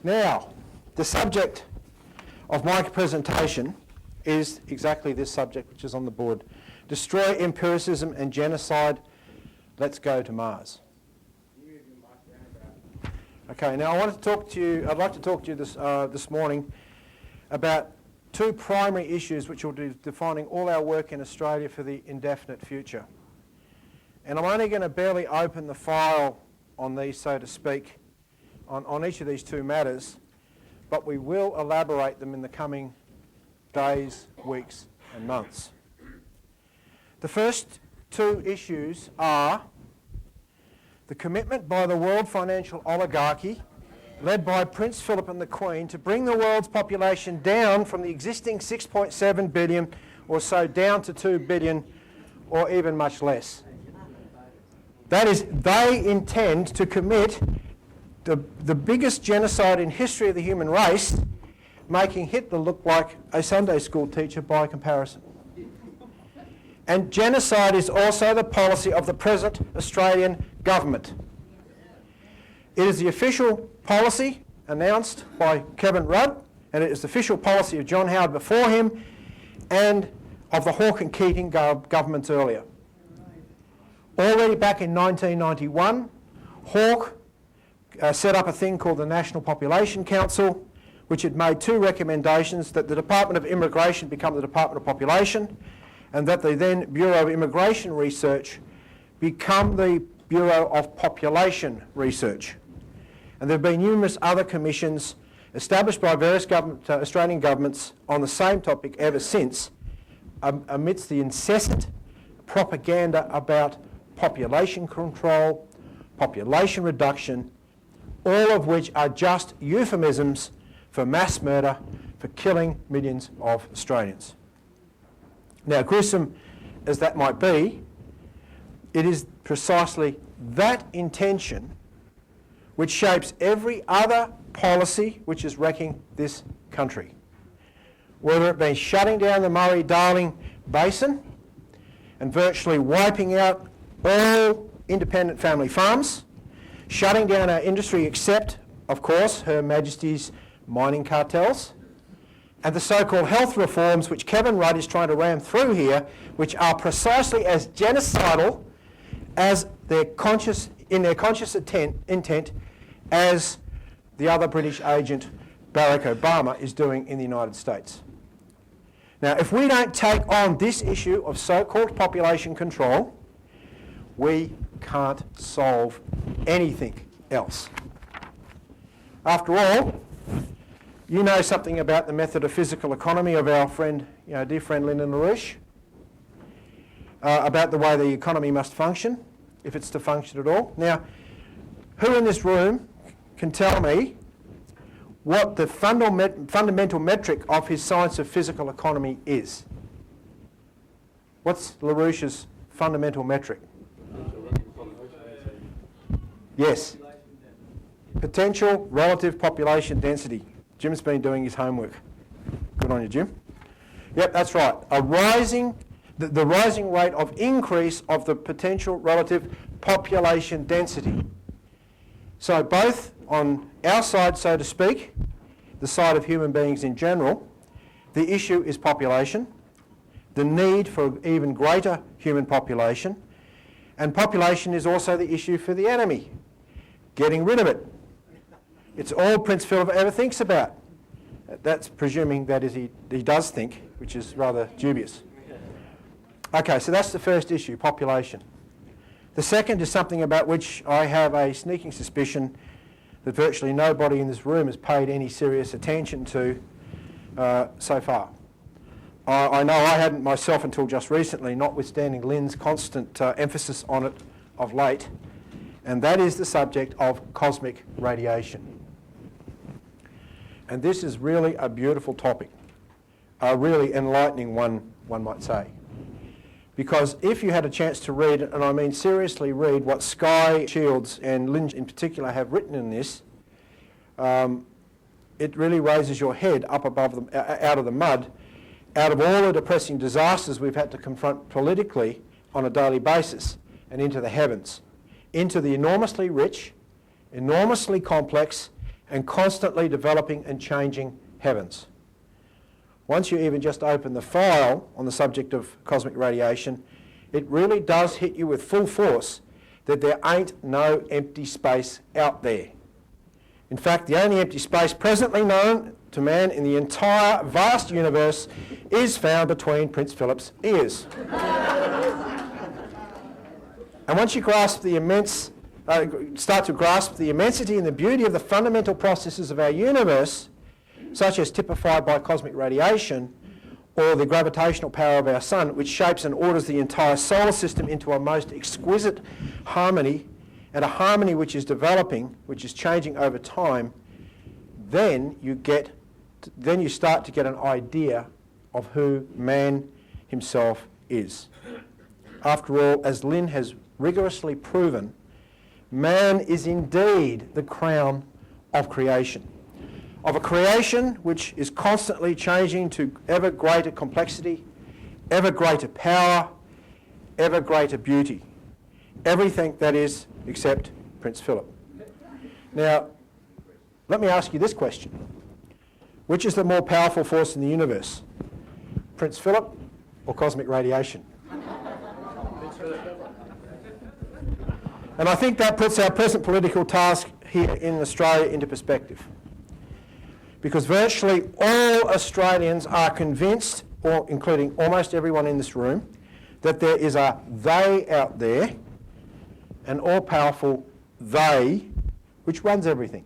Now, the subject of my presentation is exactly this subject which is on the board. Destroy empiricism and genocide. Let's go to Mars. Okay, now I'd like to talk to you this morning about two primary issues which will be defining all our work in Australia for the indefinite future. And I'm only going to barely open the file on these, so to speak, on each of these two matters, but we will elaborate them in the coming days, weeks and months. The first two issues are the commitment by the world financial oligarchy, led by Prince Philip and the Queen, to bring the world's population down from the existing 6.7 billion or so down to 2 billion or even much less. That is, they intend to commit the biggest genocide in history of the human race, making Hitler look like a Sunday school teacher by comparison. And genocide is also the policy of the present Australian government. It is the official policy announced by Kevin Rudd, and it is the official policy of John Howard before him and of the Hawke and Keating governments earlier. Already back in 1991, Hawke set up a thing called the National Population Council, which had made two recommendations: that the Department of Immigration become the Department of Population, and that the then Bureau of Immigration Research become the Bureau of Population Research. And there have been numerous other commissions established by various Australian governments on the same topic ever since, amidst the incessant propaganda about population control, population reduction, all of which are just euphemisms for mass murder, for killing millions of Australians. Now, gruesome as that might be, it is precisely that intention which shapes every other policy which is wrecking this country. Whether it be shutting down the Murray-Darling Basin and virtually wiping out all independent family farms, shutting down our industry except, of course, Her Majesty's mining cartels, and the so-called health reforms which Kevin Rudd is trying to ram through here, which are precisely as genocidal as their conscious intent as the other British agent Barack Obama is doing in the United States. Now, if we don't take on this issue of so-called population control, we can't solve anything else. After all, you know something about the method of physical economy of our friend, dear friend Lyndon LaRouche, about the way the economy must function, if it's to function at all. Now, who in this room can tell me what the fundamental metric of his science of physical economy is? What's LaRouche's fundamental metric? Yes. Potential relative population density. Jim's been doing his homework. Good on you, Jim. Yep, that's right. The rising rate of increase of the potential relative population density. So both on our side, so to speak, the side of human beings in general, the issue is population, the need for even greater human population, and population is also the issue for the enemy, getting rid of it. It's all Prince Philip ever thinks about. That's presuming that is he does think, which is rather dubious. Okay, so that's the first issue, population. The second is something about which I have a sneaking suspicion that virtually nobody in this room has paid any serious attention to so far. I know I hadn't myself until just recently, notwithstanding Lynn's constant emphasis on it of late, and that is the subject of cosmic radiation. And this is really a beautiful topic, a really enlightening one might say. Because if you had a chance to read, and I mean seriously read, what Sky Shields and Lynn in particular have written in this, it really raises your head up above them, out of the mud, out of all the depressing disasters we've had to confront politically on a daily basis, and into the heavens, into the enormously rich, enormously complex, and constantly developing and changing heavens. Once you even just open the file on the subject of cosmic radiation, it really does hit you with full force that there ain't no empty space out there. In fact, the only empty space presently known to man in the entire vast universe is found between Prince Philip's ears. And once you grasp the start to grasp the immensity and the beauty of the fundamental processes of our universe, such as typified by cosmic radiation, or the gravitational power of our sun, which shapes and orders the entire solar system into a most exquisite harmony, and a harmony which is developing, which is changing over time, then you start to get an idea of who man himself is. After all, as Lynn has rigorously proven, man is indeed the crown of creation. Of a creation which is constantly changing to ever greater complexity, ever greater power, ever greater beauty. Everything that is except Prince Philip. Now, let me ask you this question. Which is the more powerful force in the universe? Prince Philip or cosmic radiation? And I think that puts our present political task here in Australia into perspective. Because virtually all Australians are convinced, or including almost everyone in this room, that there is a they out there, an all-powerful they, which runs everything.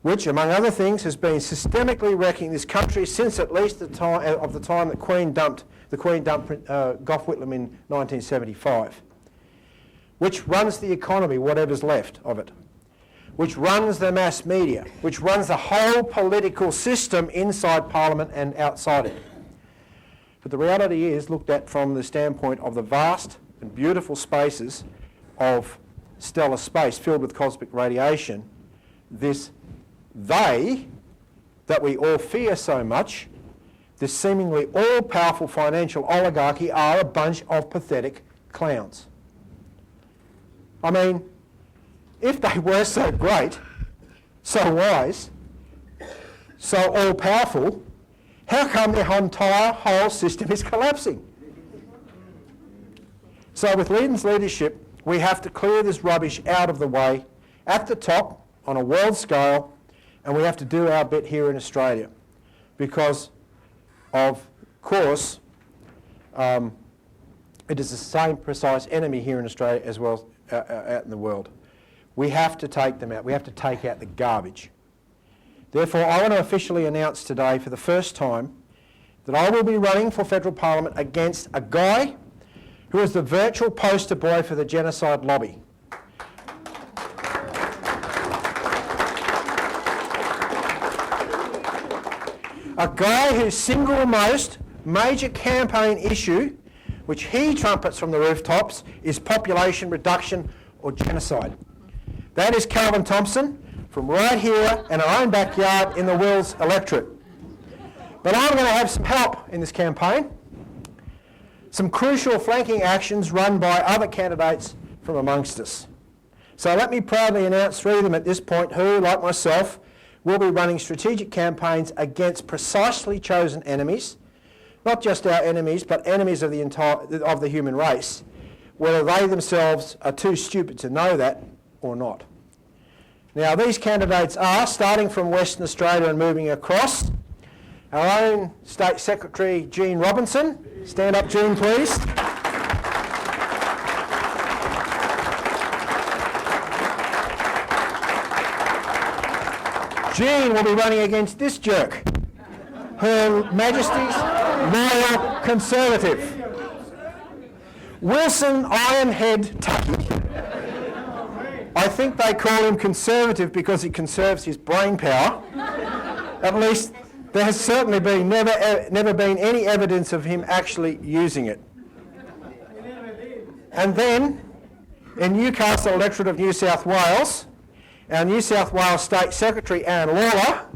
Which, among other things, has been systemically wrecking this country since at least the time that the Queen dumped Gough Whitlam in 1975. Which runs the economy, whatever's left of it. Which runs the mass media, which runs the whole political system inside Parliament and outside it. But the reality is, looked at from the standpoint of the vast and beautiful spaces of stellar space filled with cosmic radiation, this they that we all fear so much, this seemingly all-powerful financial oligarchy, are a bunch of pathetic clowns. I mean, if they were so great, so wise, so all-powerful, how come their entire whole system is collapsing? So with Lyndon's leadership, we have to clear this rubbish out of the way at the top on a world scale, and we have to do our bit here in Australia because, of course, it is the same precise enemy here in Australia as well as out in the world. We have to take them out. We have to take out the garbage. Therefore, I want to officially announce today for the first time that I will be running for federal parliament against a guy who is the virtual poster boy for the genocide lobby. A guy whose single most major campaign issue, which he trumpets from the rooftops, is population reduction or genocide. That is Calvin Thompson from right here in our own backyard in the Wills electorate. But I'm going to have some help in this campaign. Some crucial flanking actions run by other candidates from amongst us. So let me proudly announce three of them at this point who, like myself, will be running strategic campaigns against precisely chosen enemies, not just our enemies, but enemies of the human race, whether they themselves are too stupid to know that or not. Now, these candidates are, starting from Western Australia and moving across, our own State Secretary, Jean Robinson. Stand up, Jean, please. Jean will be running against this jerk, Her Majesty's Royal Conservative, Wilson Ironhead Tucky. I think they call him Conservative because he conserves his brain power. At least there has certainly been never been any evidence of him actually using it. And then, in Newcastle electorate of New South Wales, our New South Wales State Secretary, Anne Lawler,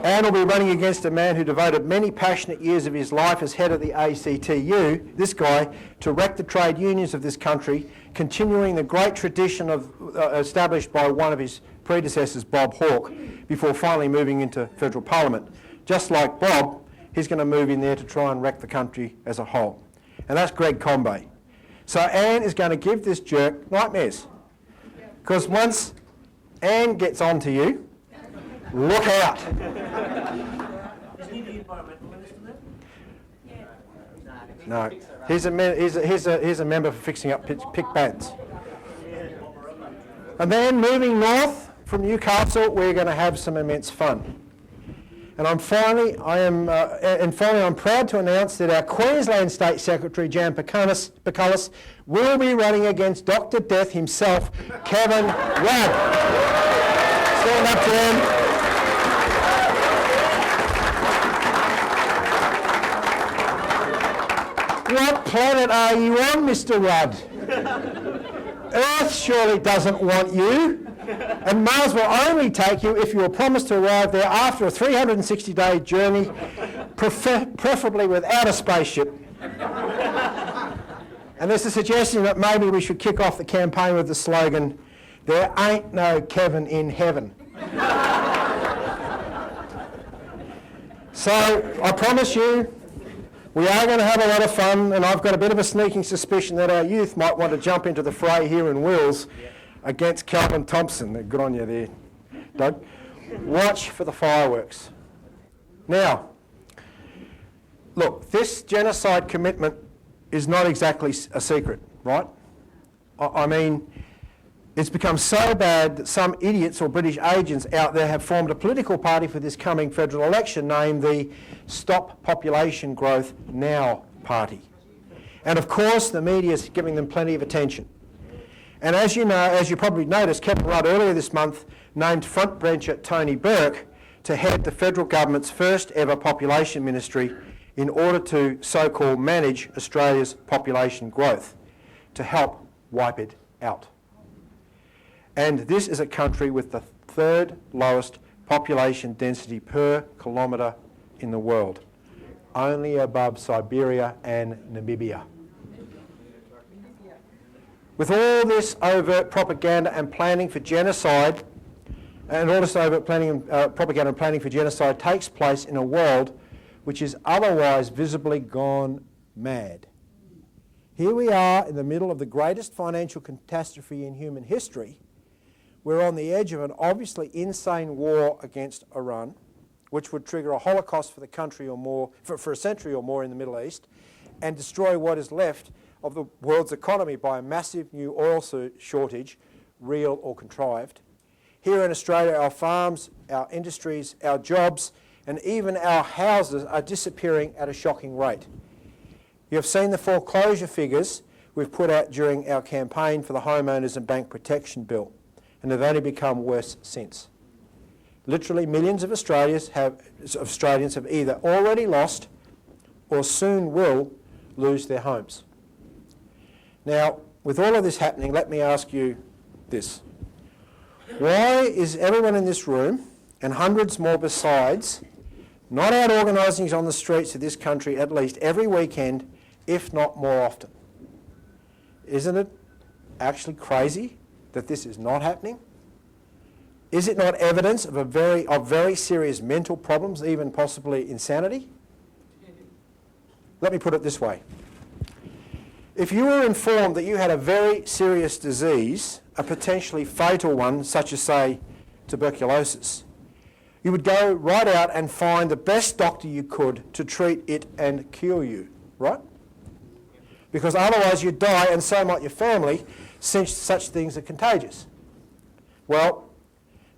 Anne will be running against a man who devoted many passionate years of his life as head of the ACTU, this guy, to wreck the trade unions of this country, continuing the great tradition established by one of his predecessors, Bob Hawke, before finally moving into federal parliament. Just like Bob, he's going to move in there to try and wreck the country as a whole. And that's Greg Combet. So Anne is going to give this jerk nightmares. Because once Anne gets on to you, look out. Is he the environmental minister then? No, he's a member for fixing up pick bands. And then moving north from Newcastle, we're going to have some immense fun. And finally, I'm proud to announce that our Queensland State Secretary, Jan Pacullis, will be running against Dr. Death himself, Kevin Rudd. Stand up, Jan. What planet are you on, Mr. Rudd? Earth surely doesn't want you. And Mars will only take you if you will promise to arrive there after a 360-day journey, preferably without a spaceship. And there's a suggestion that maybe we should kick off the campaign with the slogan, "There ain't no Kevin in heaven." So I promise you, we are going to have a lot of fun, and I've got a bit of a sneaking suspicion that our youth might want to jump into the fray here in Wills against Calvin Thompson. Good on you there, Doug. Watch for the fireworks. Now, look, this genocide commitment is not exactly a secret, right? I mean, it's become so bad that some idiots or British agents out there have formed a political party for this coming federal election named the Stop Population Growth Now Party. And of course, the media is giving them plenty of attention. And as you know, as you probably noticed, Kevin Rudd earlier this month named frontbencher Tony Burke to head the federal government's first ever population ministry in order to so-called manage Australia's population growth, to help wipe it out. And this is a country with the third lowest population density per kilometre in the world, only above Siberia and Namibia. With all this overt propaganda and planning for genocide, and all this overt propaganda and planning for genocide takes place in a world which is otherwise visibly gone mad. Here we are in the middle of the greatest financial catastrophe in human history. We're on the edge of an obviously insane war against Iran, which would trigger a holocaust for the country or more, for a century or more in the Middle East, and destroy what is left of the world's economy by a massive new oil shortage, real or contrived. Here in Australia, our farms, our industries, our jobs, and even our houses are disappearing at a shocking rate. You have seen the foreclosure figures we've put out during our campaign for the Homeowners and Bank Protection Bill, and they've only become worse since. Literally millions of Australians have either already lost or soon will lose their homes. Now, with all of this happening, let me ask you this. Why is everyone in this room, and hundreds more besides, not out organising on the streets of this country at least every weekend, if not more often? Isn't it actually crazy that this is not happening? Is it not evidence of very serious mental problems, even possibly insanity? Let me put it this way. If you were informed that you had a very serious disease, a potentially fatal one, such as, say, tuberculosis, you would go right out and find the best doctor you could to treat it and cure you, right? Because otherwise you'd die, and so might your family, since such things are contagious. Well,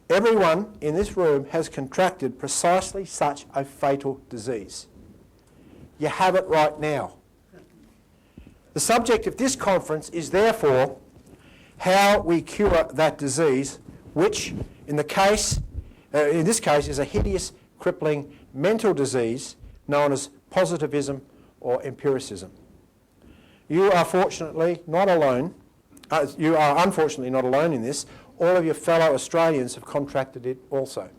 everyone in this room has contracted precisely such a fatal disease. You have it right now. The subject of this conference is therefore how we cure that disease, which in this case is a hideous, crippling mental disease known as positivism or empiricism. You are unfortunately not alone in this. All of your fellow Australians have contracted it also.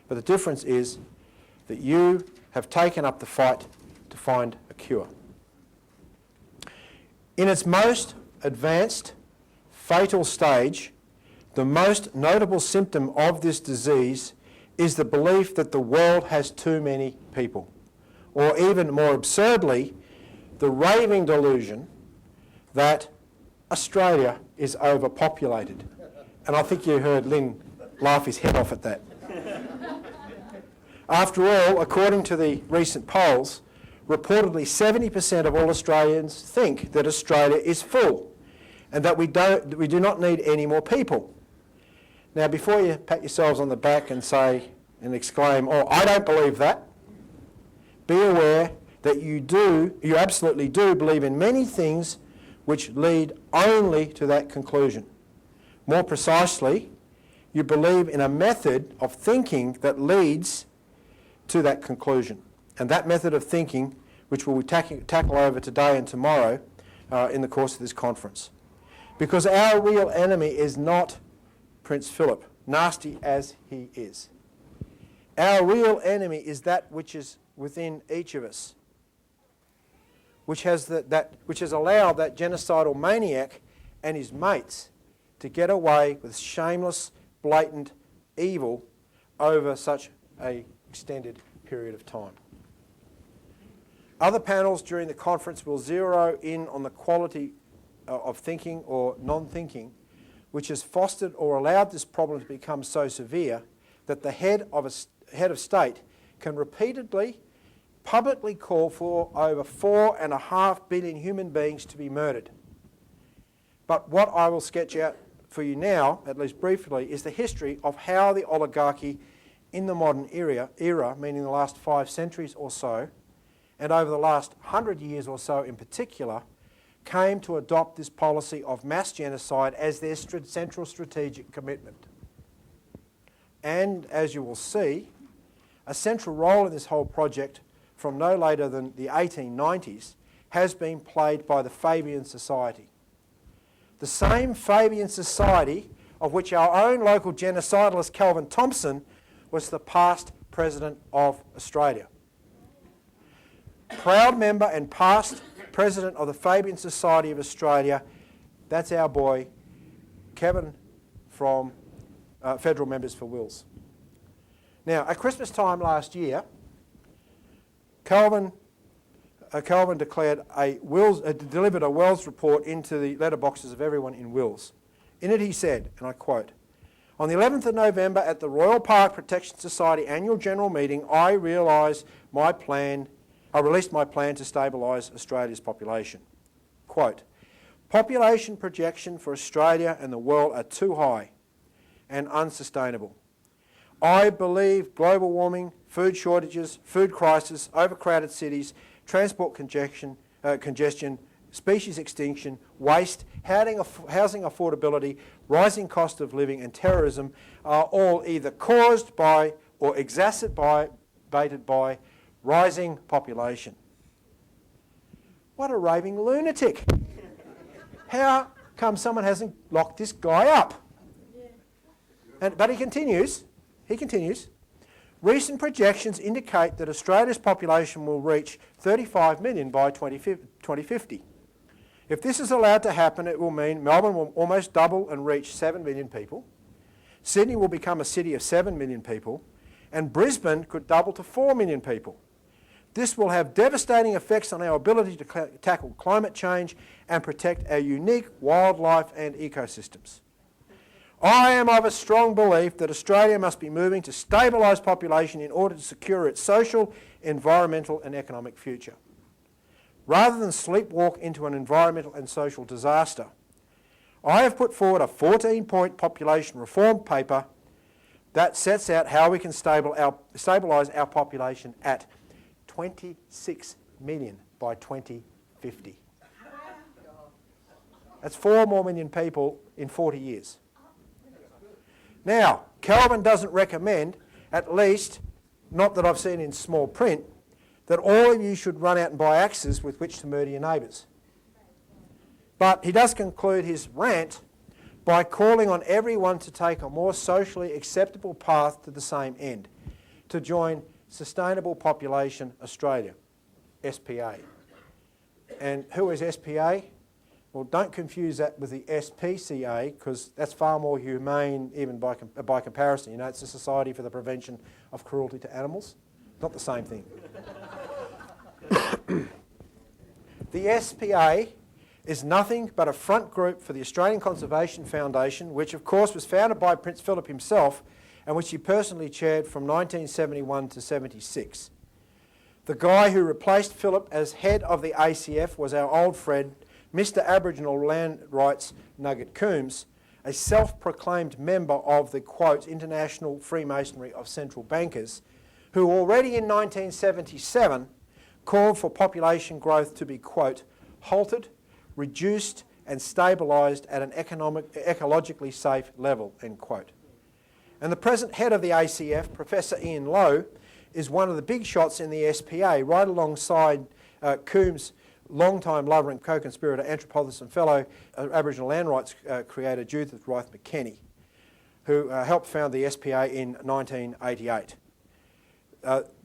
But the difference is that you have taken up the fight to find a cure. In its most advanced, fatal stage, the most notable symptom of this disease is the belief that the world has too many people, or even more absurdly, the raving delusion that Australia is overpopulated. And I think you heard Lynn laugh his head off at that. After all, according to the recent polls, reportedly 70% of all Australians think that Australia is full and that we do not need any more people. Now, before you pat yourselves on the back and say and exclaim, "Oh, I don't believe that," be aware that you absolutely do believe in many things which lead only to that conclusion. More precisely, you believe in a method of thinking that leads to that conclusion. And that method of thinking, which we'll tackle over today and tomorrow in the course of this conference. Because our real enemy is not Prince Philip, nasty as he is. Our real enemy is that which is within each of us, which has allowed that genocidal maniac and his mates to get away with shameless, blatant evil over such an extended period of time. Other panels during the conference will zero in on the quality of thinking or non-thinking, which has fostered or allowed this problem to become so severe that the head of state can repeatedly, publicly call for over 4.5 billion human beings to be murdered. But what I will sketch out for you now, at least briefly, is the history of how the oligarchy in the modern era, meaning the last 5 centuries or so, and over the last 100 years or so in particular, came to adopt this policy of mass genocide as their central strategic commitment. And as you will see, a central role in this whole project from no later than the 1890s has been played by the Fabian Society. The same Fabian Society of which our own local genocidalist Calvin Thompson was the past president of Australia. Proud member and past president of the Fabian Society of Australia, that's our boy, Kevin from Federal Members for Wills. Now, at Christmas time last year, Calvin delivered a Wills report into the letterboxes of everyone in Wills. In it he said, and I quote, "On the 11th of November at the Royal Park Protection Society annual general meeting, I released my plan to stabilise Australia's population." Quote, "Population projection for Australia and the world are too high and unsustainable. I believe global warming, food shortages, food crisis, overcrowded cities, transport congestion, species extinction, waste, housing affordability, rising cost of living and terrorism are all either caused by or exacerbated by rising population." What a raving lunatic. How come someone hasn't locked this guy up? But he continues, "Recent projections indicate that Australia's population will reach 35 million by 2050. If this is allowed to happen, it will mean Melbourne will almost double and reach 7 million people. Sydney will become a city of 7 million people, and Brisbane could double to 4 million people. This will have devastating effects on our ability to tackle climate change and protect our unique wildlife and ecosystems. I am of a strong belief that Australia must be moving to stabilise population in order to secure its social, environmental and economic future. Rather than sleepwalk into an environmental and social disaster, I have put forward a 14-point population reform paper that sets out how we can stabilise our population at 26 million by 2050. That's 4 more million people in 40 years. Now, Calvin doesn't recommend, at least, not that I've seen in small print, that all of you should run out and buy axes with which to murder your neighbours. But he does conclude his rant by calling on everyone to take a more socially acceptable path to the same end. to join Sustainable Population Australia, SPA. And who is SPA? Well, don't confuse that with the SPCA, because that's far more humane even by comparison. You know, it's the Society for the Prevention of Cruelty to Animals. Not the same thing. The SPA is nothing but a front group for the Australian Conservation Foundation, which of course was founded by Prince Philip himself and which he personally chaired from 1971 to 76. The guy who replaced Philip as head of the ACF was our old friend, Mr. Aboriginal Land Rights Nugget Coombs, a self-proclaimed member of the, quote, International Freemasonry of Central Bankers, who already in 1977 called for population growth to be, quote, halted, reduced and stabilised at an ecologically safe level, end quote. And the present head of the ACF, Professor Ian Lowe, is one of the big shots in the SPA, right alongside Coombs' long-time lover and co-conspirator, anthropologist and fellow Aboriginal land rights creator Judith Wright McKenney, who helped found the SPA in 1988.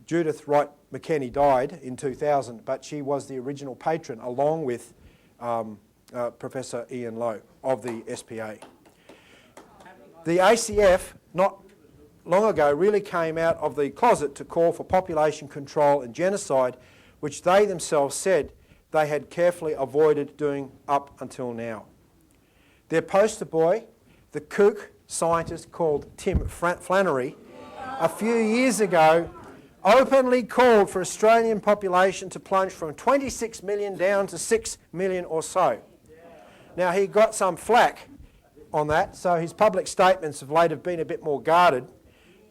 Judith Wright McKenney died in 2000, but she was the original patron, along with Professor Ian Lowe of the SPA. The ACF, not long ago, really came out of the closet to call for population control and genocide, which they themselves said they had carefully avoided doing up until now. Their poster boy, the kook scientist called Tim Flannery, a few years ago openly called for Australian population to plunge from 26 million down to 6 million or so. Now, he got some flack on that, so his public statements of late have been a bit more guarded,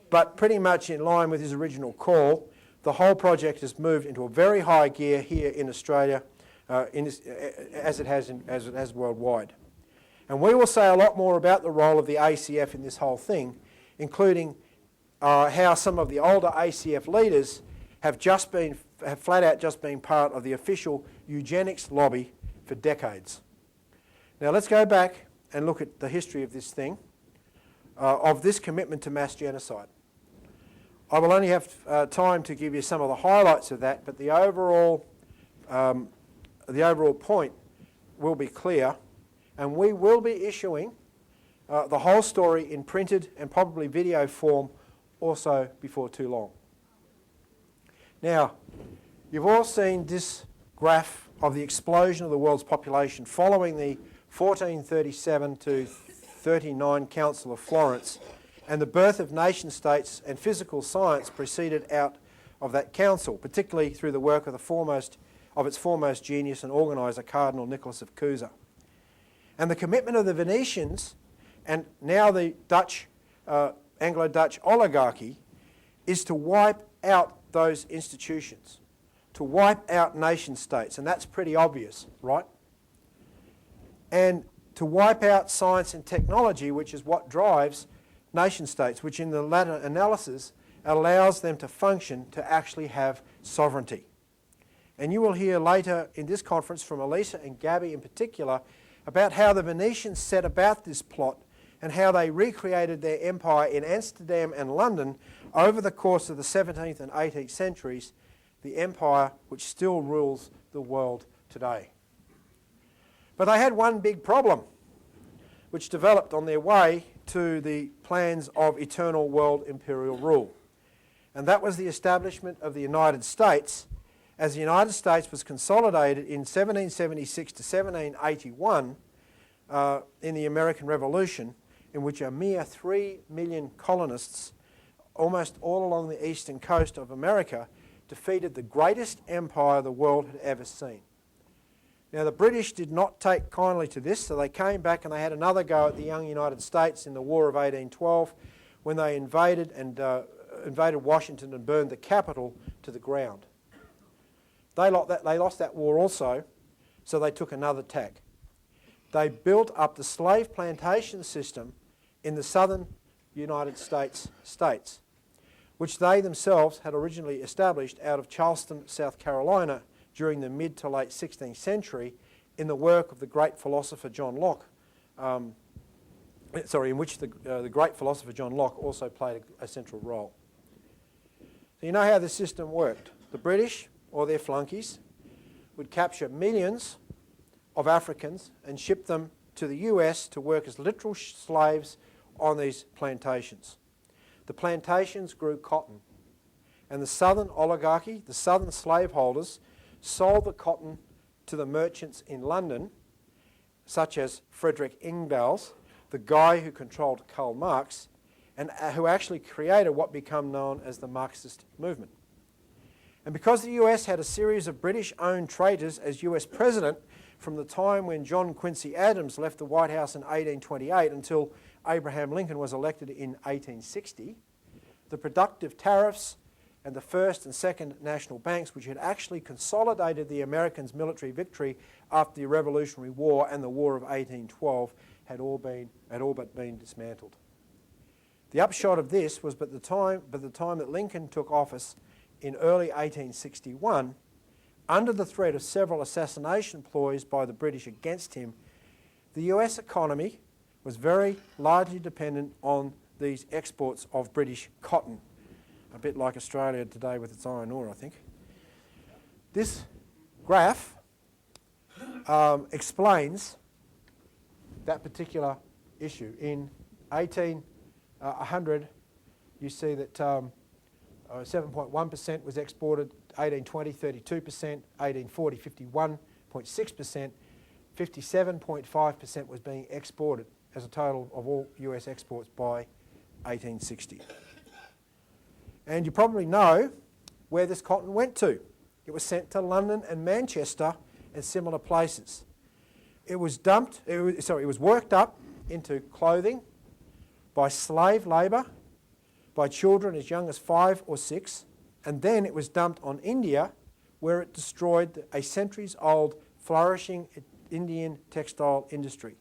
but pretty much in line with his original call. The whole project has moved into a very high gear here in Australia, as it has worldwide. And we will say a lot more about the role of the ACF in this whole thing, including how some of the older ACF leaders have flat out just been part of the official eugenics lobby for decades. Now let's go back and look at the history of this thing, of this commitment to mass genocide. I will only have time to give you some of the highlights of that, but the overall point will be clear, and we will be issuing the whole story in printed and probably video form also before too long. Now, you've all seen this graph of the explosion of the world's population following the 1437 to 39 Council of Florence, and the birth of nation-states and physical science proceeded out of that council, particularly through the work of its foremost genius and organiser, Cardinal Nicholas of Cusa. And the commitment of the Venetians, and now the Dutch, Anglo-Dutch oligarchy, is to wipe out those institutions, to wipe out nation-states, and that's pretty obvious, right? And to wipe out science and technology, which is what drives nation-states, which in the latter analysis allows them to function, to actually have sovereignty. And you will hear later in this conference from Elisa and Gabby in particular about how the Venetians set about this plot and how they recreated their empire in Amsterdam and London over the course of the 17th and 18th centuries, the empire which still rules the world today. But they had one big problem which developed on their way to the plans of eternal world imperial rule. And that was the establishment of the United States, as the United States was consolidated in 1776 to 1781 in the American Revolution, in which a mere 3 million colonists, almost all along the eastern coast of America, defeated the greatest empire the world had ever seen. Now, the British did not take kindly to this, so they came back and they had another go at the young United States in the War of 1812, when they invaded Washington and burned the Capitol to the ground. They lost that war also, so they took another tack. They built up the slave plantation system in the southern United States, which they themselves had originally established out of Charleston, South Carolina, during the mid to late 16th century, in the work of the great philosopher John Locke, in which the great philosopher John Locke also played a central role. So you know how this system worked. The British, or their flunkies, would capture millions of Africans and ship them to the US to work as literal slaves on these plantations. The plantations grew cotton, and the southern oligarchy, the southern slaveholders, sold the cotton to the merchants in London, such as Frederick Ingalls, the guy who controlled Karl Marx, and who actually created what became known as the Marxist movement. And because the US had a series of British-owned traitors as US president from the time when John Quincy Adams left the White House in 1828 until Abraham Lincoln was elected in 1860, the productive tariffs and the first and second national banks, which had actually consolidated the Americans' military victory after the Revolutionary War and the War of 1812, had all but been dismantled. The upshot of this was by the time that Lincoln took office in early 1861, under the threat of several assassination ploys by the British against him, the US economy was very largely dependent on these exports of British cotton, a bit like Australia today with its iron ore, I think. This graph explains that particular issue. In 1800, you see that 7.1% was exported, 1820, 32%, 1840, 51.6%, 57.5% was being exported as a total of all US exports by 1860. And you probably know where this cotton went to. It was sent to London and Manchester and similar places. It was worked up into clothing by slave labour, by children as young as 5 or 6, and then it was dumped on India, where it destroyed a centuries-old flourishing Indian textile industry.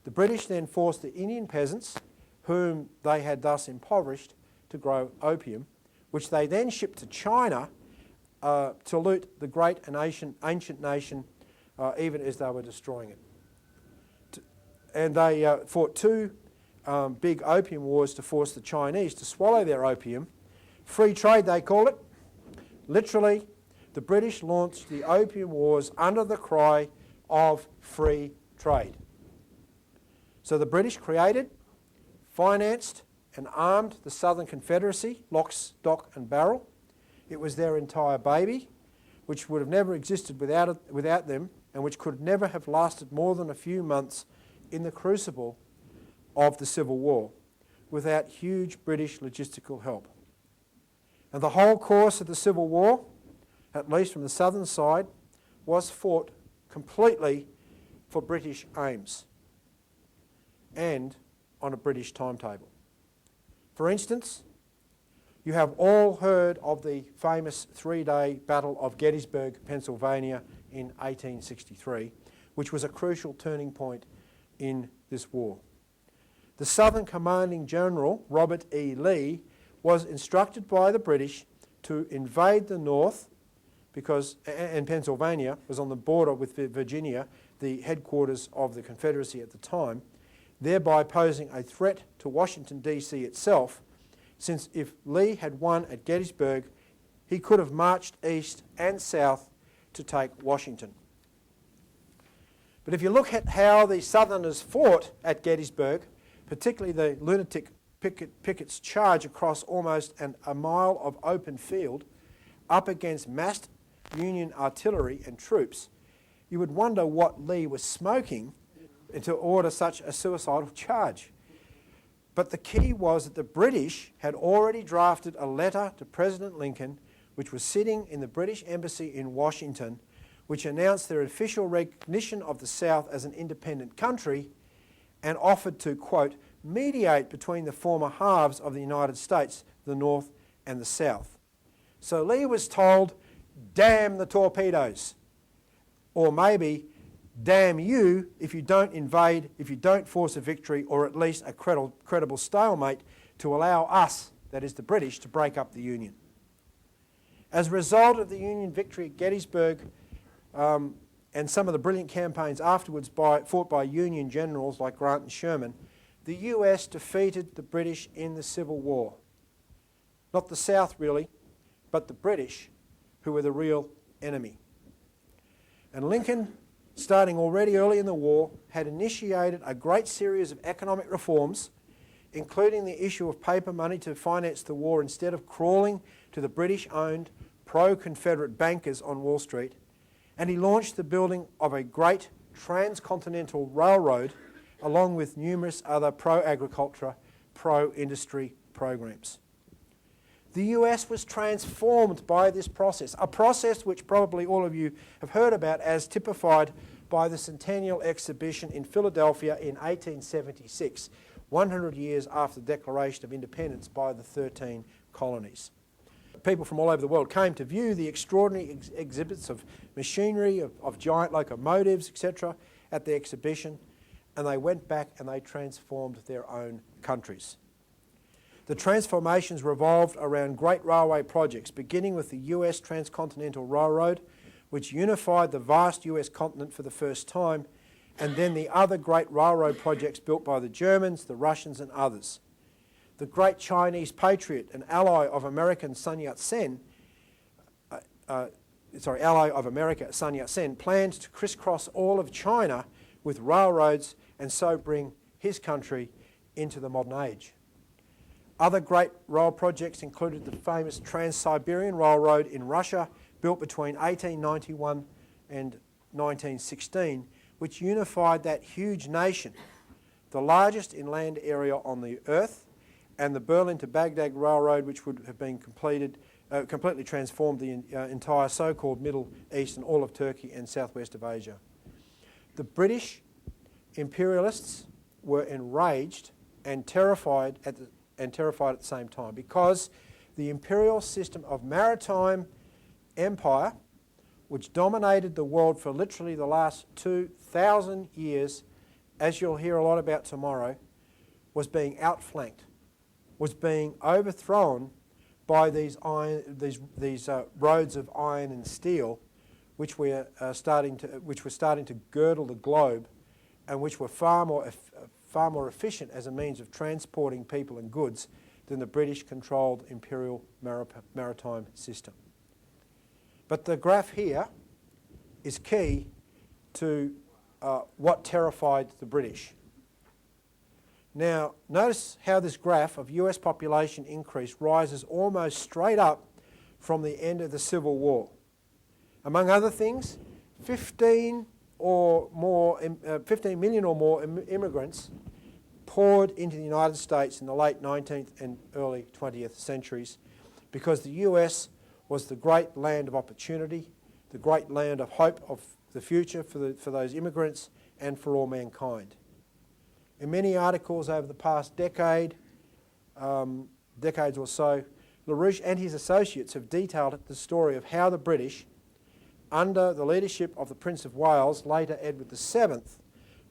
The British then forced the Indian peasants, whom they had thus impoverished, to grow opium, which they then shipped to China to loot the great and ancient nation, even as they were destroying it. And they fought two big opium wars to force the Chinese to swallow their opium. Free trade, they call it. Literally, the British launched the opium wars under the cry of free trade. So the British created, financed, and armed the Southern Confederacy, lock, stock and barrel. It was their entire baby, which would have never existed without them, and which could never have lasted more than a few months in the crucible of the Civil War without huge British logistical help. And the whole course of the Civil War, at least from the southern side, was fought completely for British aims and on a British timetable. For instance, you have all heard of the famous 3-day Battle of Gettysburg, Pennsylvania in 1863, which was a crucial turning point in this war. The Southern Commanding General, Robert E. Lee, was instructed by the British to invade the North and Pennsylvania was on the border with Virginia, the headquarters of the Confederacy at the time, thereby posing a threat to Washington, D.C. itself, since if Lee had won at Gettysburg, he could have marched east and south to take Washington. But if you look at how the Southerners fought at Gettysburg, particularly the lunatic Pickett's charge across almost a mile of open field up against massed Union artillery and troops, you would wonder what Lee was smoking to order such a suicidal charge. But the key was that the British had already drafted a letter to President Lincoln, which was sitting in the British Embassy in Washington, which announced their official recognition of the South as an independent country and offered to, quote, mediate between the former halves of the United States, the North and the South. So Lee was told, damn the torpedoes, or maybe damn you if you don't invade, if you don't force a victory or at least a credible stalemate to allow us, that is the British, to break up the Union. As a result of the Union victory at Gettysburg and some of the brilliant campaigns afterwards fought by Union generals like Grant and Sherman, the US defeated the British in the Civil War. Not the South really, but the British, who were the real enemy. And Lincoln, starting already early in the war, had initiated a great series of economic reforms, including the issue of paper money to finance the war instead of crawling to the British-owned pro-Confederate bankers on Wall Street, and he launched the building of a great transcontinental railroad along with numerous other pro-agriculture, pro-industry programs. The US was transformed by this process, a process which probably all of you have heard about as typified by the Centennial Exhibition in Philadelphia in 1876, 100 years after the Declaration of Independence by the 13 colonies. People from all over the world came to view the extraordinary exhibits of machinery, of giant locomotives, etc., at the exhibition, and they went back and they transformed their own countries. The transformations revolved around great railway projects, beginning with the US Transcontinental Railroad, which unified the vast US continent for the first time, and then the other great railroad projects built by the Germans, the Russians and others. The great Chinese patriot and ally of America, Sun Yat-sen, planned to crisscross all of China with railroads and so bring his country into the modern age. Other great rail projects included the famous Trans-Siberian Railroad in Russia, built between 1891 and 1916, which unified that huge nation, the largest in land area on the earth, and the Berlin to Baghdad Railroad, which would have been completely transformed the entire so-called Middle East and all of Turkey and southwest of Asia. The British imperialists were enraged and terrified at the same time, because the imperial system of maritime empire, which dominated the world for literally the last 2,000 years, as you'll hear a lot about tomorrow, was being outflanked, was being overthrown by these roads of iron and steel, which were starting to girdle the globe, and which were far more efficient as a means of transporting people and goods than the British-controlled imperial maritime system. But the graph here is key to what terrified the British. Now, notice how this graph of US population increase rises almost straight up from the end of the Civil War. Among other things, 15 million or more immigrants poured into the United States in the late 19th and early 20th centuries, because the US was the great land of opportunity, the great land of hope of the future for those immigrants and for all mankind. In many articles over the past decades or so, LaRouche and his associates have detailed the story of how the British, under the leadership of the Prince of Wales, later Edward VII,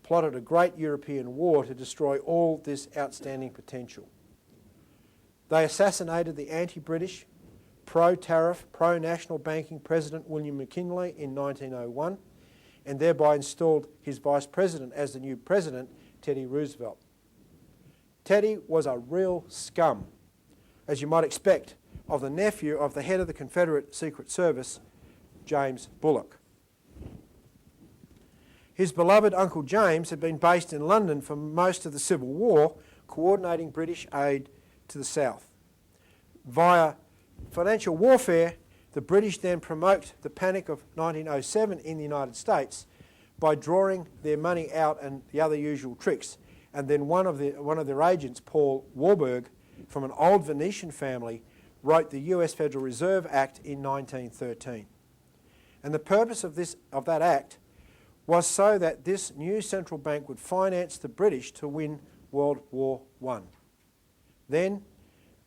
plotted a great European war to destroy all this outstanding potential. They assassinated the anti-British, pro-tariff, pro-national banking President William McKinley in 1901, and thereby installed his vice president as the new president, Teddy Roosevelt. Teddy was a real scum, as you might expect, of the nephew of the head of the Confederate Secret Service, James Bullock. His beloved Uncle James had been based in London for most of the Civil War, coordinating British aid to the South. Via financial warfare, the British then promote the Panic of 1907 in the United States by drawing their money out and the other usual tricks. And then one of their agents, Paul Warburg, from an old Venetian family, wrote the US Federal Reserve Act in 1913. And the purpose of that act was so that this new central bank would finance the British to win World War I. Then,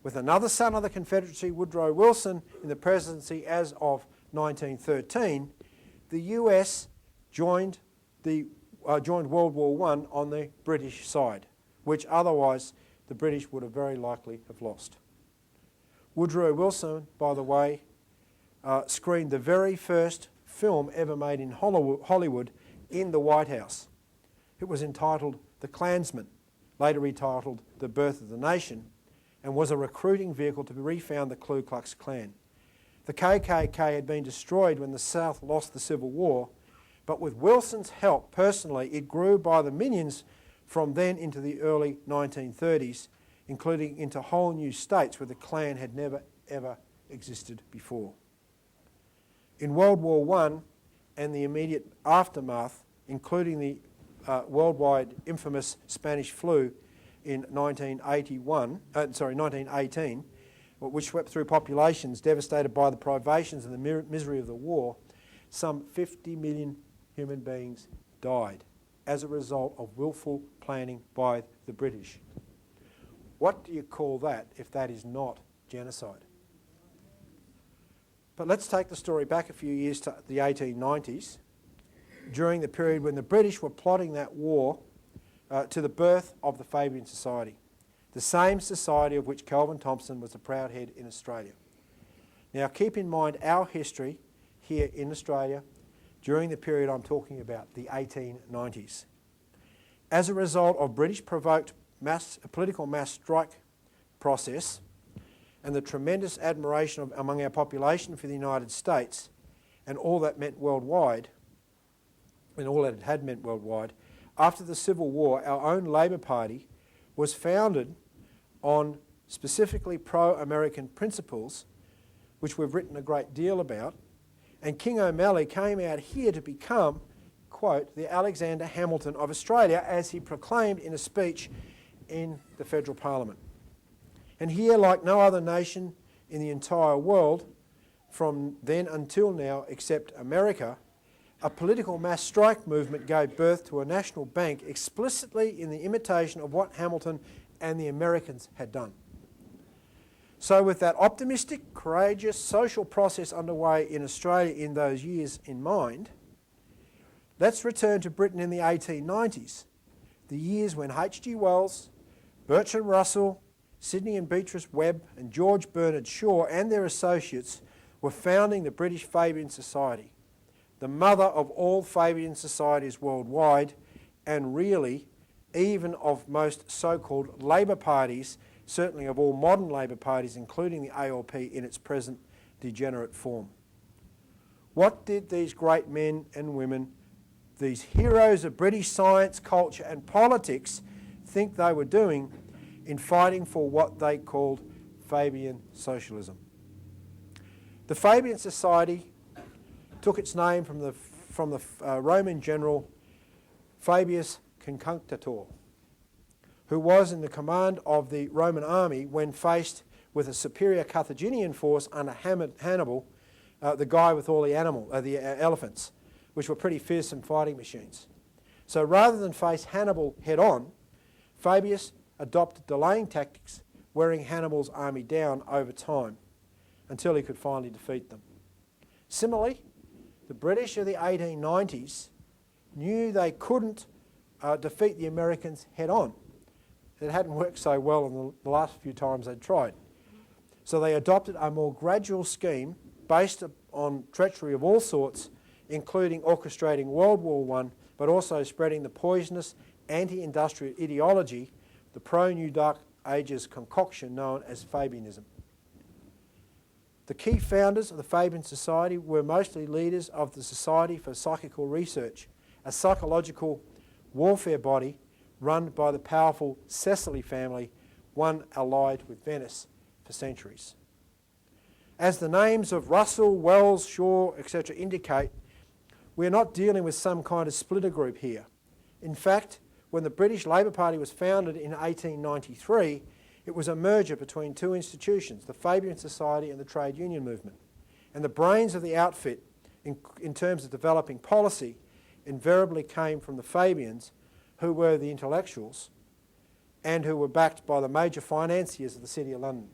with another son of the Confederacy, Woodrow Wilson, in the presidency as of 1913, the US joined World War I on the British side, which otherwise the British would have very likely have lost. Woodrow Wilson, by the way, screened the very first film ever made in Hollywood in the White House. It was entitled The Klansman, later retitled The Birth of the Nation, and was a recruiting vehicle to refound the Ku Klux Klan. The KKK had been destroyed when the South lost the Civil War, but with Wilson's help personally, it grew by the millions from then into the early 1930s, including into whole new states where the Klan had never ever existed before. In World War I and the immediate aftermath, including the worldwide infamous Spanish flu in 1918, which swept through populations devastated by the privations and the misery of the war, some 50 million human beings died as a result of willful planning by the British. What do you call that if that is not genocide? But let's take the story back a few years to the 1890s, during the period when the British were plotting that war to the birth of the Fabian Society, the same society of which Kelvin Thompson was the proud head in Australia. Now keep in mind our history here in Australia during the period I'm talking about, the 1890s. As a result of British-provoked political mass strike process and the tremendous admiration among our population for the United States and all that meant worldwide, and all that it had meant worldwide, after the Civil War, our own Labor Party was founded on specifically pro-American principles, which we've written a great deal about, and King O'Malley came out here to become, quote, the Alexander Hamilton of Australia, as he proclaimed in a speech in the Federal Parliament. And here, like no other nation in the entire world, from then until now, except America, a political mass strike movement gave birth to a national bank explicitly in the imitation of what Hamilton and the Americans had done. So with that optimistic, courageous social process underway in Australia in those years in mind, let's return to Britain in the 1890s, the years when H.G. Wells, Bertrand Russell, Sidney and Beatrice Webb and George Bernard Shaw and their associates were founding the British Fabian Society, the mother of all Fabian societies worldwide, and really even of most so-called Labor parties, certainly of all modern Labor parties, including the ALP in its present degenerate form. What did these great men and women, these heroes of British science, culture and politics, think they were doing in fighting for what they called Fabian socialism? The Fabian Society took its name from the Roman general Fabius Conjunctator, who was in the command of the Roman army when faced with a superior Carthaginian force under Hannibal, the guy with all the elephants, which were pretty fearsome fighting machines. So rather than face Hannibal head-on, Fabius adopted delaying tactics, wearing Hannibal's army down over time until he could finally defeat them. Similarly, the British of the 1890s knew they couldn't defeat the Americans head-on. It hadn't worked so well in the last few times they'd tried. So they adopted a more gradual scheme based on treachery of all sorts, including orchestrating World War I, but also spreading the poisonous anti-industrial ideology, the pro-New Dark Ages concoction known as Fabianism. The key founders of the Fabian Society were mostly leaders of the Society for Psychical Research, a psychological warfare body run by the powerful Cecily family, one allied with Venice for centuries. As the names of Russell, Wells, Shaw, etc. indicate, we're not dealing with some kind of splitter group here. In fact, when the British Labor Party was founded in 1893, it was a merger between two institutions, the Fabian Society and the trade union movement. And the brains of the outfit, in terms of developing policy, invariably came from the Fabians, who were the intellectuals and who were backed by the major financiers of the City of London.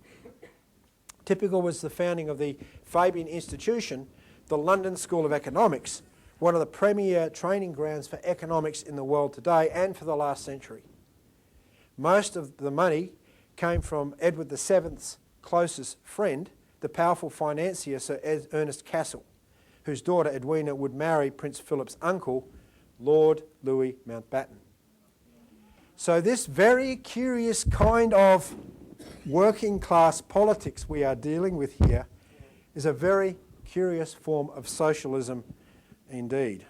Typical was the founding of the Fabian Institution, the London School of Economics, one of the premier training grounds for economics in the world today and for the last century. Most of the money came from Edward VII's closest friend, the powerful financier Sir Ernest Cassel, whose daughter Edwina would marry Prince Philip's uncle, Lord Louis Mountbatten. So this very curious kind of working class politics we are dealing with here is a very curious form of socialism indeed.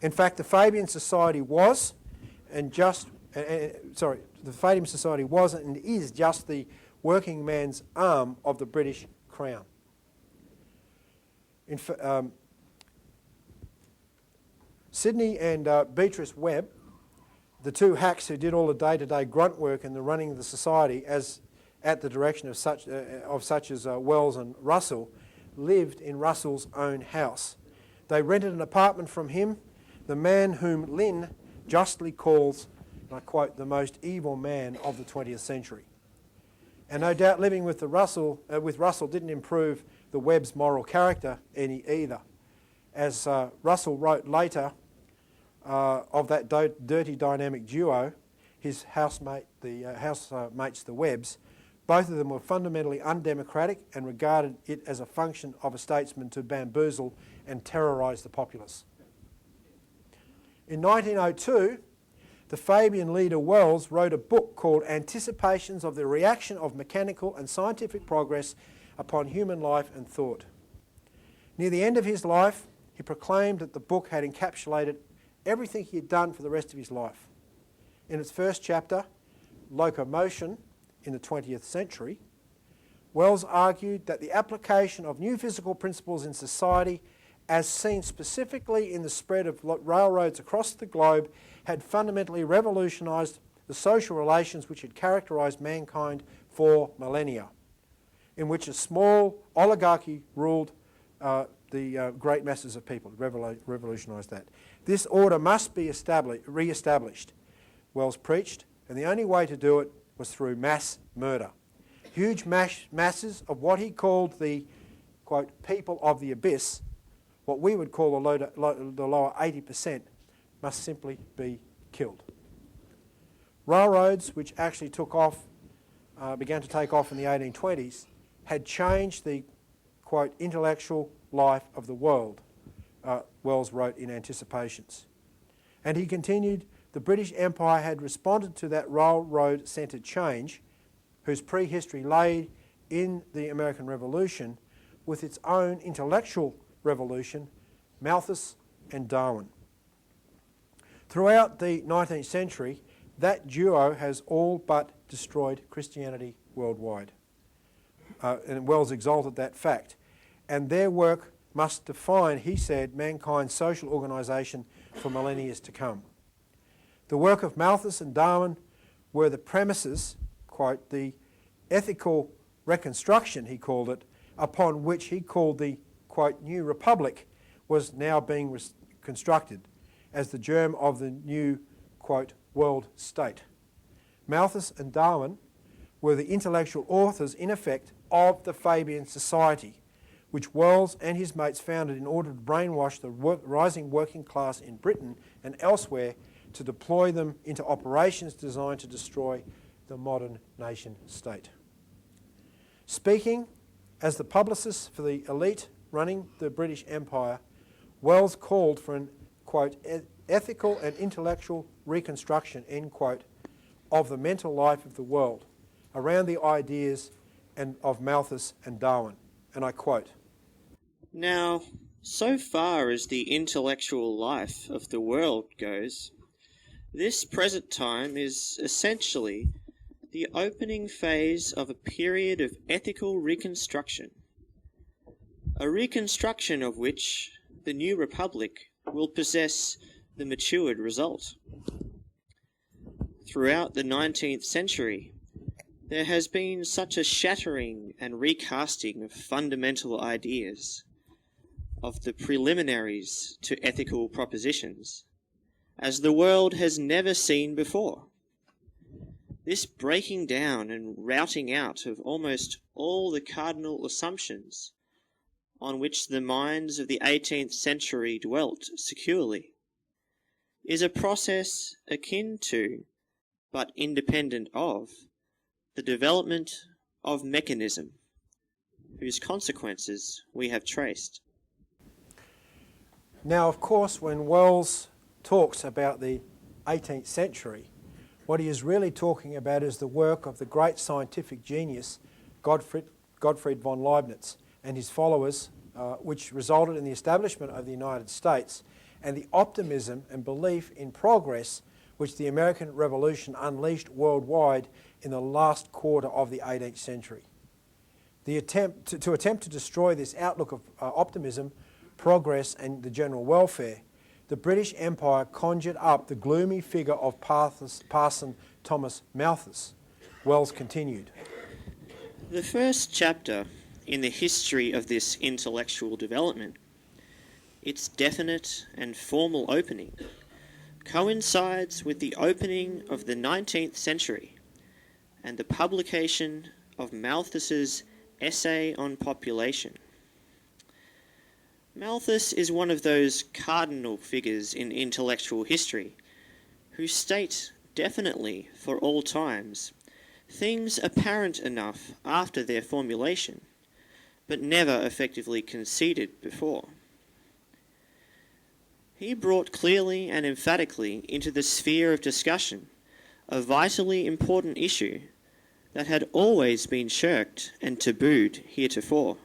In fact, the Fabian Society was and is just the working man's arm of the British Crown. Sidney and Beatrice Webb, the two hacks who did all the day-to-day grunt work and the running of the society as at the direction of such as Wells and Russell, lived in Russell's own house. They rented an apartment from him, the man whom Lynn justly calls, and I quote, the most evil man of the 20th century. And no doubt living with Russell didn't improve the Webb's moral character any either. As Russell wrote later of that dirty dynamic duo, his housemates, the Webbs, both of them were fundamentally undemocratic and regarded it as a function of a statesman to bamboozle and terrorise the populace. In 1902, the Fabian leader Wells wrote a book called Anticipations of the Reaction of Mechanical and Scientific Progress upon Human Life and Thought. Near the end of his life, he proclaimed that the book had encapsulated everything he had done for the rest of his life. In its first chapter, Locomotion in the 20th Century, Wells argued that the application of new physical principles in society, as seen specifically in the spread of railroads across the globe, had fundamentally revolutionised the social relations which had characterised mankind for millennia, in which a small oligarchy ruled the great masses of people, revolutionised that. This order must be re-established, Wells preached, and the only way to do it was through mass murder. Huge masses of what he called the, quote, people of the abyss, what we would call the lower 80%, must simply be killed. Railroads, which actually began to take off in the 1820s, had changed the, quote, intellectual life of the world, Wells wrote in Anticipations. And he continued, the British Empire had responded to that railroad-centred change, whose prehistory lay in the American Revolution, with its own intellectual revolution, Malthus and Darwin. Throughout the 19th century, that duo has all but destroyed Christianity worldwide. And Wells exalted that fact. And their work must define, he said, mankind's social organisation for millennia to come. The work of Malthus and Darwin were the premises, quote, the ethical reconstruction, he called it, upon which he called the, quote, new republic was now being constructed as the germ of the new, quote, world state. Malthus and Darwin were the intellectual authors, in effect, of the Fabian Society, which Wells and his mates founded in order to brainwash the rising working class in Britain and elsewhere to deploy them into operations designed to destroy the modern nation state. Speaking as the publicist for the elite running the British Empire, Wells called for an, quote, ethical and intellectual reconstruction, end quote, of the mental life of the world around the ideas of Malthus and Darwin. And I quote, Now, so far as the intellectual life of the world goes, this present time is essentially the opening phase of a period of ethical reconstruction, a reconstruction of which the new republic will possess the matured result. Throughout the 19th century, there has been such a shattering and recasting of fundamental ideas, of the preliminaries to ethical propositions, as the world has never seen before. This breaking down and routing out of almost all the cardinal assumptions on which the minds of the 18th century dwelt securely is a process akin to, but independent of, the development of mechanism, whose consequences we have traced. Now, of course, when Wells talks about the 18th century, What he is really talking about is the work of the great scientific genius Gottfried von Leibniz and his followers, which resulted in the establishment of the United States and the optimism and belief in progress which the American Revolution unleashed worldwide in the last quarter of the 18th century. The attempt to destroy this outlook of optimism, progress and the general welfare, the British Empire conjured up the gloomy figure of Parson Thomas Malthus. Wells continued. The first chapter in the history of this intellectual development, its definite and formal opening, coincides with the opening of the 19th century and the publication of Malthus's Essay on Population. Malthus is one of those cardinal figures in intellectual history who state definitely for all times things apparent enough after their formulation, but never effectively conceded before. He brought clearly and emphatically into the sphere of discussion a vitally important issue that had always been shirked and tabooed heretofore: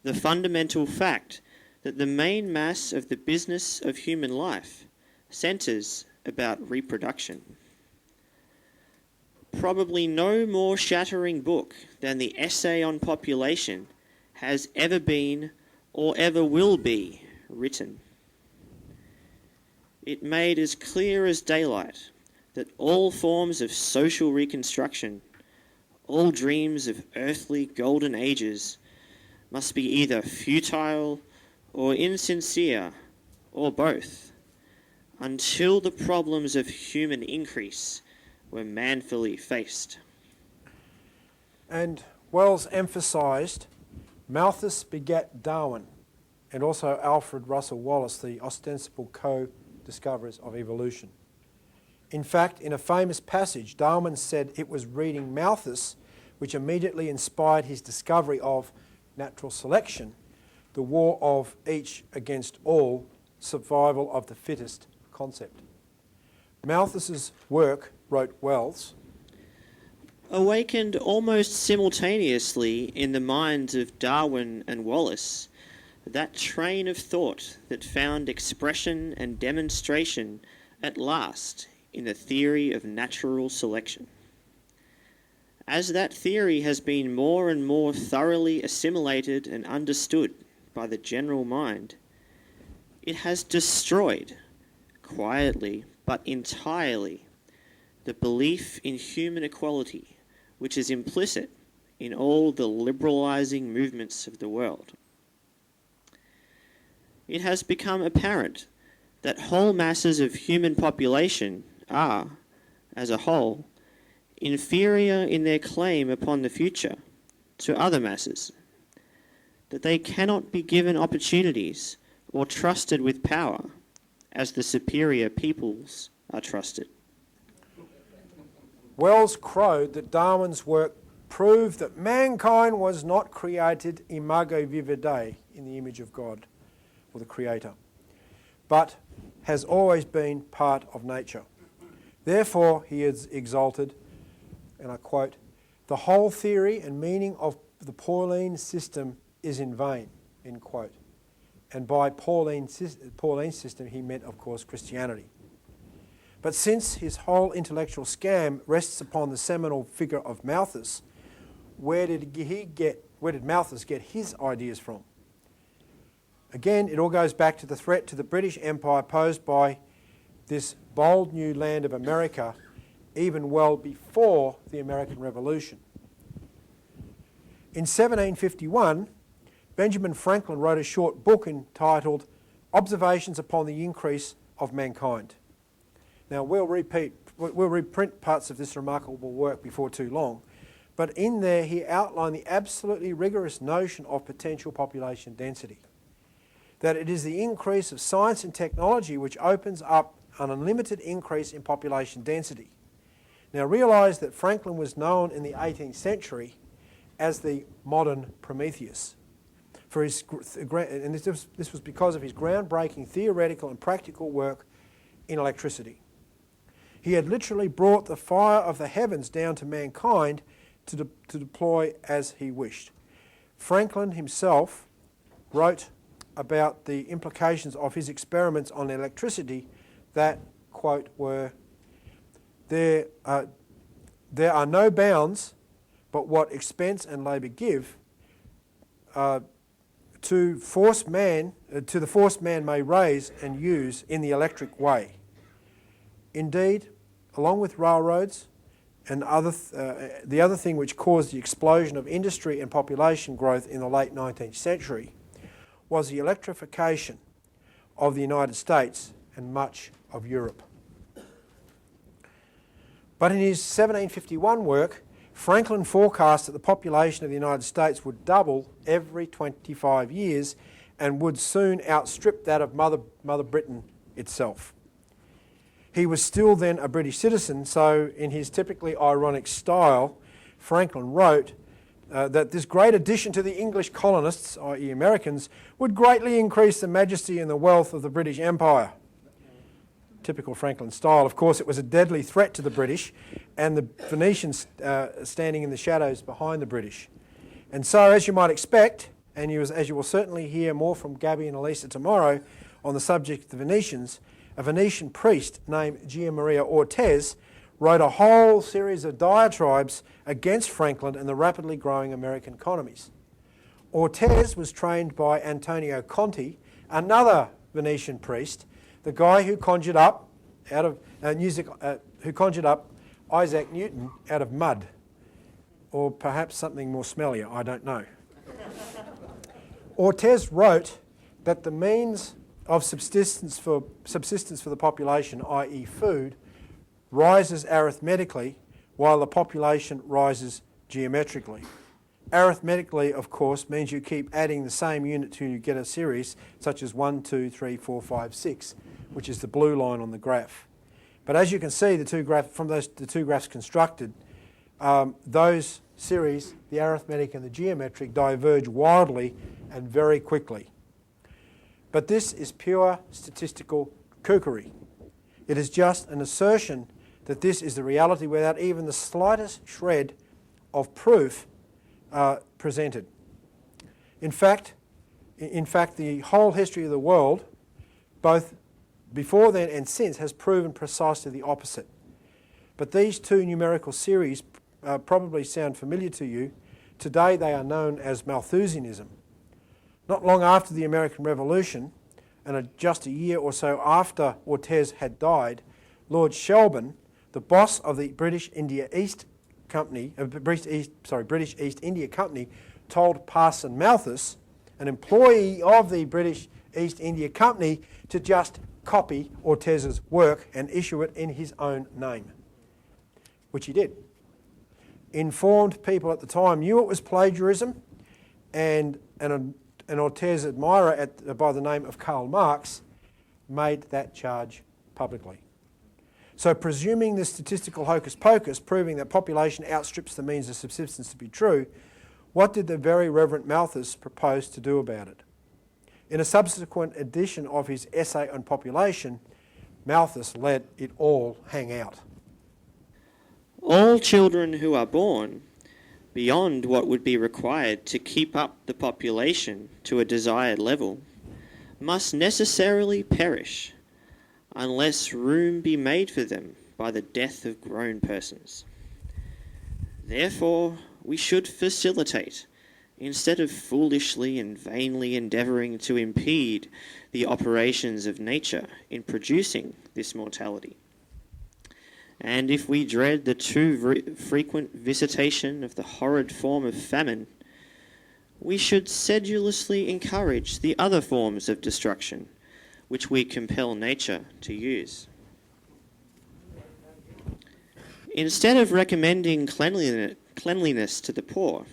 the fundamental fact that the main mass of the business of human life centres about reproduction. Probably no more shattering book than the Essay on Population has ever been or ever will be written. It made as clear as daylight that all forms of social reconstruction, all dreams of earthly golden ages, must be either futile or insincere, or both, until the problems of human increase were manfully faced. And Wells emphasised Malthus begat Darwin and also Alfred Russel Wallace, the ostensible co-discoverers of evolution. In fact, in a famous passage, Darwin said it was reading Malthus which immediately inspired his discovery of natural selection, the war of each against all, survival of the fittest concept. Malthus's work, wrote Wells, awakened almost simultaneously in the minds of Darwin and Wallace that train of thought that found expression and demonstration at last in the theory of natural selection. As that theory has been more and more thoroughly assimilated and understood by the general mind, it has destroyed, quietly but entirely, the belief in human equality which is implicit in all the liberalizing movements of the world. It has become apparent that whole masses of human population are, as a whole, inferior in their claim upon the future to other masses, that they cannot be given opportunities or trusted with power as the superior peoples are trusted. Wells crowed that Darwin's work proved that mankind was not created imago viva Dei, in the image of God, or the Creator, but has always been part of nature. Therefore, he has exalted, and I quote, "The whole theory and meaning of the Pauline system is in vain," end quote. And by Pauline system, he meant, of course, Christianity. But since his whole intellectual scam rests upon the seminal figure of Malthus, where did Malthus get his ideas from? Again, it all goes back to the threat to the British Empire posed by this bold new land of America, even well before the American Revolution. In 1751, Benjamin Franklin wrote a short book entitled Observations upon the Increase of Mankind. Now, we'll reprint parts of this remarkable work before too long, but in there he outlined the absolutely rigorous notion of potential population density, that it is the increase of science and technology which opens up an unlimited increase in population density. Now, realise that Franklin was known in the 18th century as the modern Prometheus. And this was because of his groundbreaking theoretical and practical work in electricity. He had literally brought the fire of the heavens down to mankind to deploy as he wished. Franklin himself wrote about the implications of his experiments on electricity that, quote, were, there are no bounds but what expense and labour give to the force man may raise and use in the electric way. Indeed, along with railroads and the other thing which caused the explosion of industry and population growth in the late 19th century was the electrification of the United States and much of Europe. But in his 1751 work, Franklin forecast that the population of the United States would double every 25 years and would soon outstrip that of Mother Britain itself. He was still then a British citizen, so in his typically ironic style, Franklin wrote that this great addition to the English colonists, i.e. Americans, would greatly increase the majesty and the wealth of the British Empire. Typical Franklin style. Of course, it was a deadly threat to the British and the Venetians standing in the shadows behind the British. And so, as you might expect, and as you will certainly hear more from Gabby and Elisa tomorrow on the subject of the Venetians, a Venetian priest named Gianmaria Ortez wrote a whole series of diatribes against Franklin and the rapidly growing American economies. Ortez was trained by Antonio Conti, another Venetian priest, the guy who conjured up Isaac Newton out of mud, or perhaps something more smellier, I don't know. Ortez wrote that the means of subsistence for the population, i.e. food, rises arithmetically while the population rises geometrically. Arithmetically, of course, means you keep adding the same unit till you get a series, such as 1, 2, 3, 4, 5, 6, which is the blue line on the graph. But as you can see, the two graphs constructed, those series, the arithmetic and the geometric, diverge wildly and very quickly. But this is pure statistical kookery. It is just an assertion that this is the reality without even the slightest shred of proof presented. In fact, the whole history of the world, both before then and since, has proven precisely the opposite. But these two numerical series probably sound familiar to you. Today they are known as Malthusianism. Not long after the American Revolution, and just a year or so after Ortez had died, Lord Shelburne, the boss of the British East India Company, told Parson Malthus, an employee of the British East India Company, to just copy Ortez's work and issue it in his own name, which he did. Informed people at the time knew it was plagiarism, and an Ortez admirer by the name of Karl Marx made that charge publicly. So presuming this statistical hocus pocus proving that population outstrips the means of subsistence to be true, what did the very Reverend Malthus propose to do about it? In a subsequent edition of his essay on population, Malthus let it all hang out. All children who are born beyond what would be required to keep up the population to a desired level must necessarily perish unless room be made for them by the death of grown persons. Therefore, we should facilitate, instead of foolishly and vainly endeavouring to impede the operations of nature in producing this mortality. And if we dread the too frequent visitation of the horrid form of famine, we should sedulously encourage the other forms of destruction which we compel nature to use. Instead of recommending cleanliness to the poor,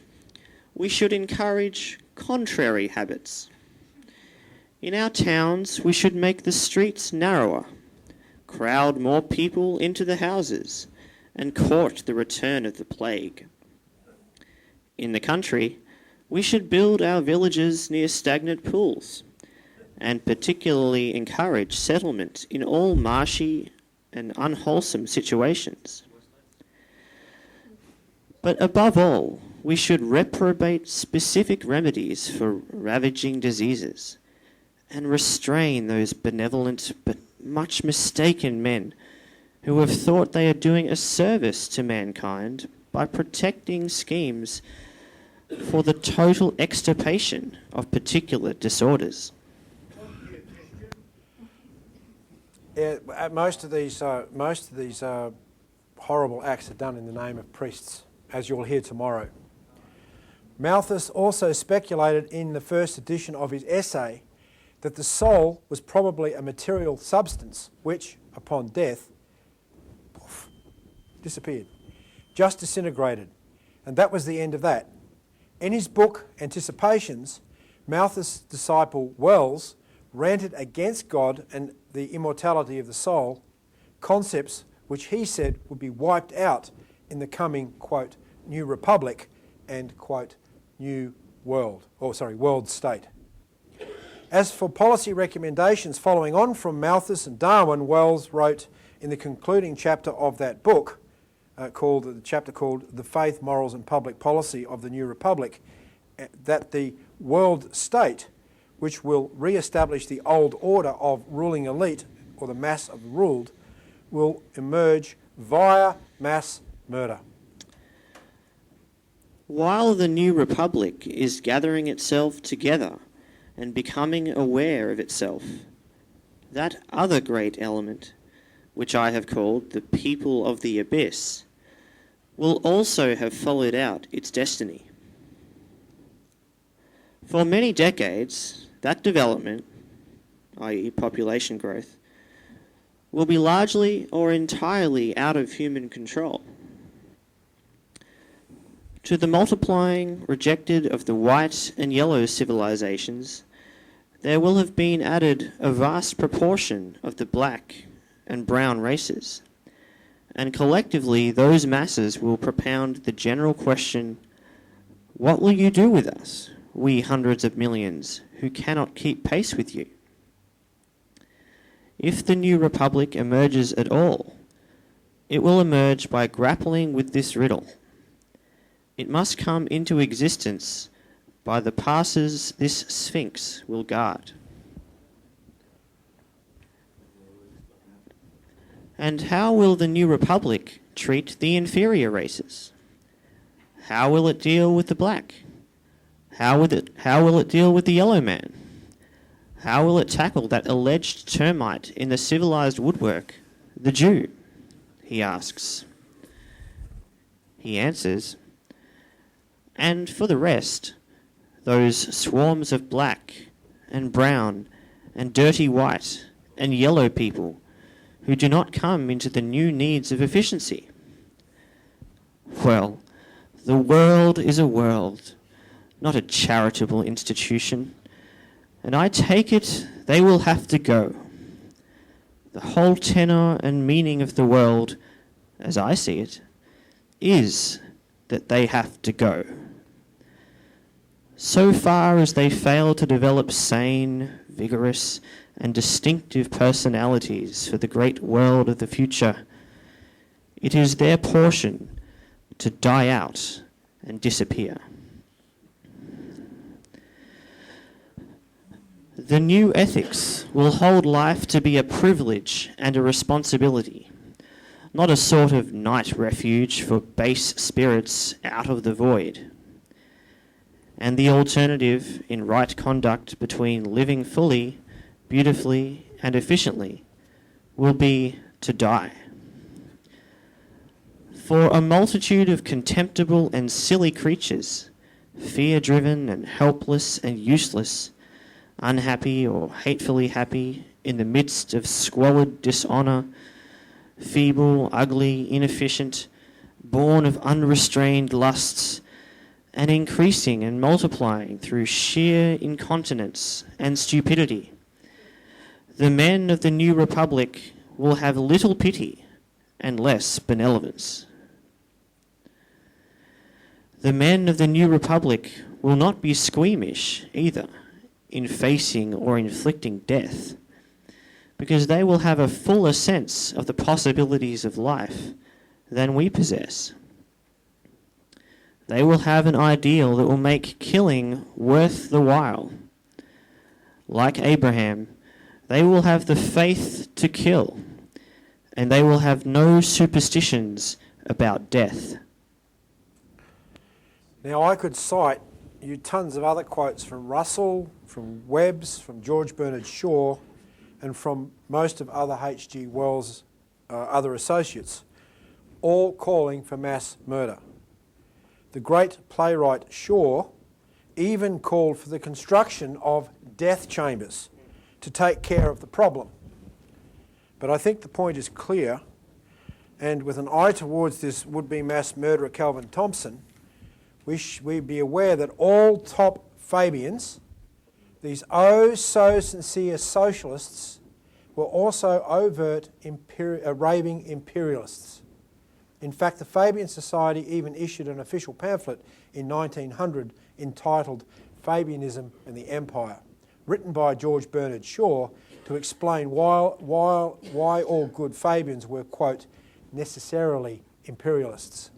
we should encourage contrary habits. In our towns, we should make the streets narrower, crowd more people into the houses, and court the return of the plague. In the country, we should build our villages near stagnant pools, and particularly encourage settlement in all marshy and unwholesome situations. But above all, we should reprobate specific remedies for ravaging diseases and restrain those benevolent but much mistaken men who have thought they are doing a service to mankind by protecting schemes for the total extirpation of particular disorders. Yeah, most of these horrible acts are done in the name of priests, as you'll hear tomorrow. Malthus also speculated in the first edition of his essay that the soul was probably a material substance which, upon death, poof, disappeared, just disintegrated, and that was the end of that. In his book, Anticipations, Malthus' disciple Wells ranted against God and the immortality of the soul, concepts which he said would be wiped out in the coming, quote, new republic and, quote, new world, world state. As for policy recommendations following on from Malthus and Darwin, Wells wrote in the concluding chapter of that book, called The Faith, Morals and Public Policy of the New Republic, that the world state, which will re-establish the old order of ruling elite, or the mass of the ruled, will emerge via mass murder. While the new republic is gathering itself together and becoming aware of itself, that other great element, which I have called the people of the abyss, will also have followed out its destiny. For many decades, that development, i.e. population growth, will be largely or entirely out of human control. To the multiplying rejected of the white and yellow civilizations, there will have been added a vast proportion of the black and brown races, and collectively those masses will propound the general question, what will you do with us, we hundreds of millions who cannot keep pace with you? If the new republic emerges at all, it will emerge by grappling with this riddle. It must come into existence by the passes this sphinx will guard. And how will the new republic treat the inferior races? How will it deal with the black? How will it deal with the yellow man? How will it tackle that alleged termite in the civilized woodwork, the Jew? He asks. He answers, and for the rest, those swarms of black and brown and dirty white and yellow people who do not come into the new needs of efficiency. Well, the world is a world, not a charitable institution, and I take it they will have to go. The whole tenor and meaning of the world, as I see it, is that they have to go. So far as they fail to develop sane, vigorous, and distinctive personalities for the great world of the future, it is their portion to die out and disappear. The new ethics will hold life to be a privilege and a responsibility, not a sort of night refuge for base spirits out of the void. And the alternative in right conduct between living fully, beautifully, and efficiently will be to die. For a multitude of contemptible and silly creatures, fear-driven and helpless and useless, unhappy or hatefully happy in the midst of squalid dishonour, feeble, ugly, inefficient, born of unrestrained lusts, and increasing and multiplying through sheer incontinence and stupidity. The men of the new republic will have little pity and less benevolence. The men of the new republic will not be squeamish either in facing or inflicting death, because they will have a fuller sense of the possibilities of life than we possess. They will have an ideal that will make killing worth the while. Like Abraham, they will have the faith to kill, and they will have no superstitions about death. Now, I could cite you tons of other quotes from Russell, from Webbs, from George Bernard Shaw, and from most of other H.G. Wells' other associates, all calling for mass murder. The great playwright Shaw even called for the construction of death chambers to take care of the problem. But I think the point is clear, and with an eye towards this would-be mass murderer Calvin Thompson, we be aware that all top Fabians, these oh so sincere socialists, were also overt raving imperialists. In fact, the Fabian Society even issued an official pamphlet in 1900 entitled Fabianism and the Empire, written by George Bernard Shaw to explain why all good Fabians were, quote, necessarily imperialists.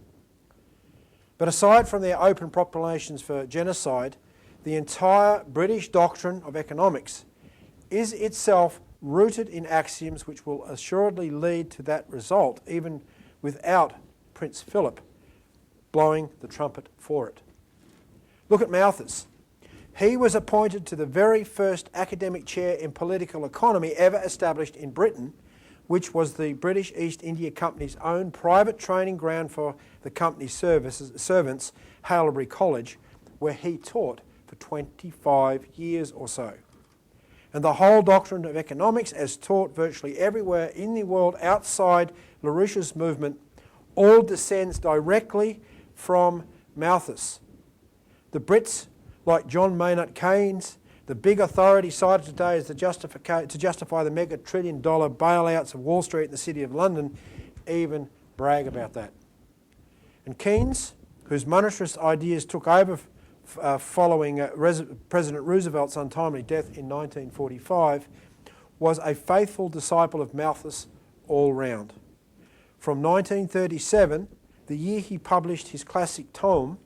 But aside from their open proclamations for genocide, the entire British doctrine of economics is itself rooted in axioms which will assuredly lead to that result, even without Prince Philip blowing the trumpet for it. Look at Malthus. He was appointed to the very first academic chair in political economy ever established in Britain, which was the British East India Company's own private training ground for the company's servants, Haileybury College, where he taught for 25 years or so. And the whole doctrine of economics, as taught virtually everywhere in the world outside LaRouche's movement, all descends directly from Malthus. The Brits, like John Maynard Keynes, the big authority cited today as to justify the mega-trillion-dollar bailouts of Wall Street and the City of London, even brag about that. And Keynes, whose monetarist ideas took over following President Roosevelt's untimely death in 1945, was a faithful disciple of Malthus all round. From 1937, the year he published his classic tome,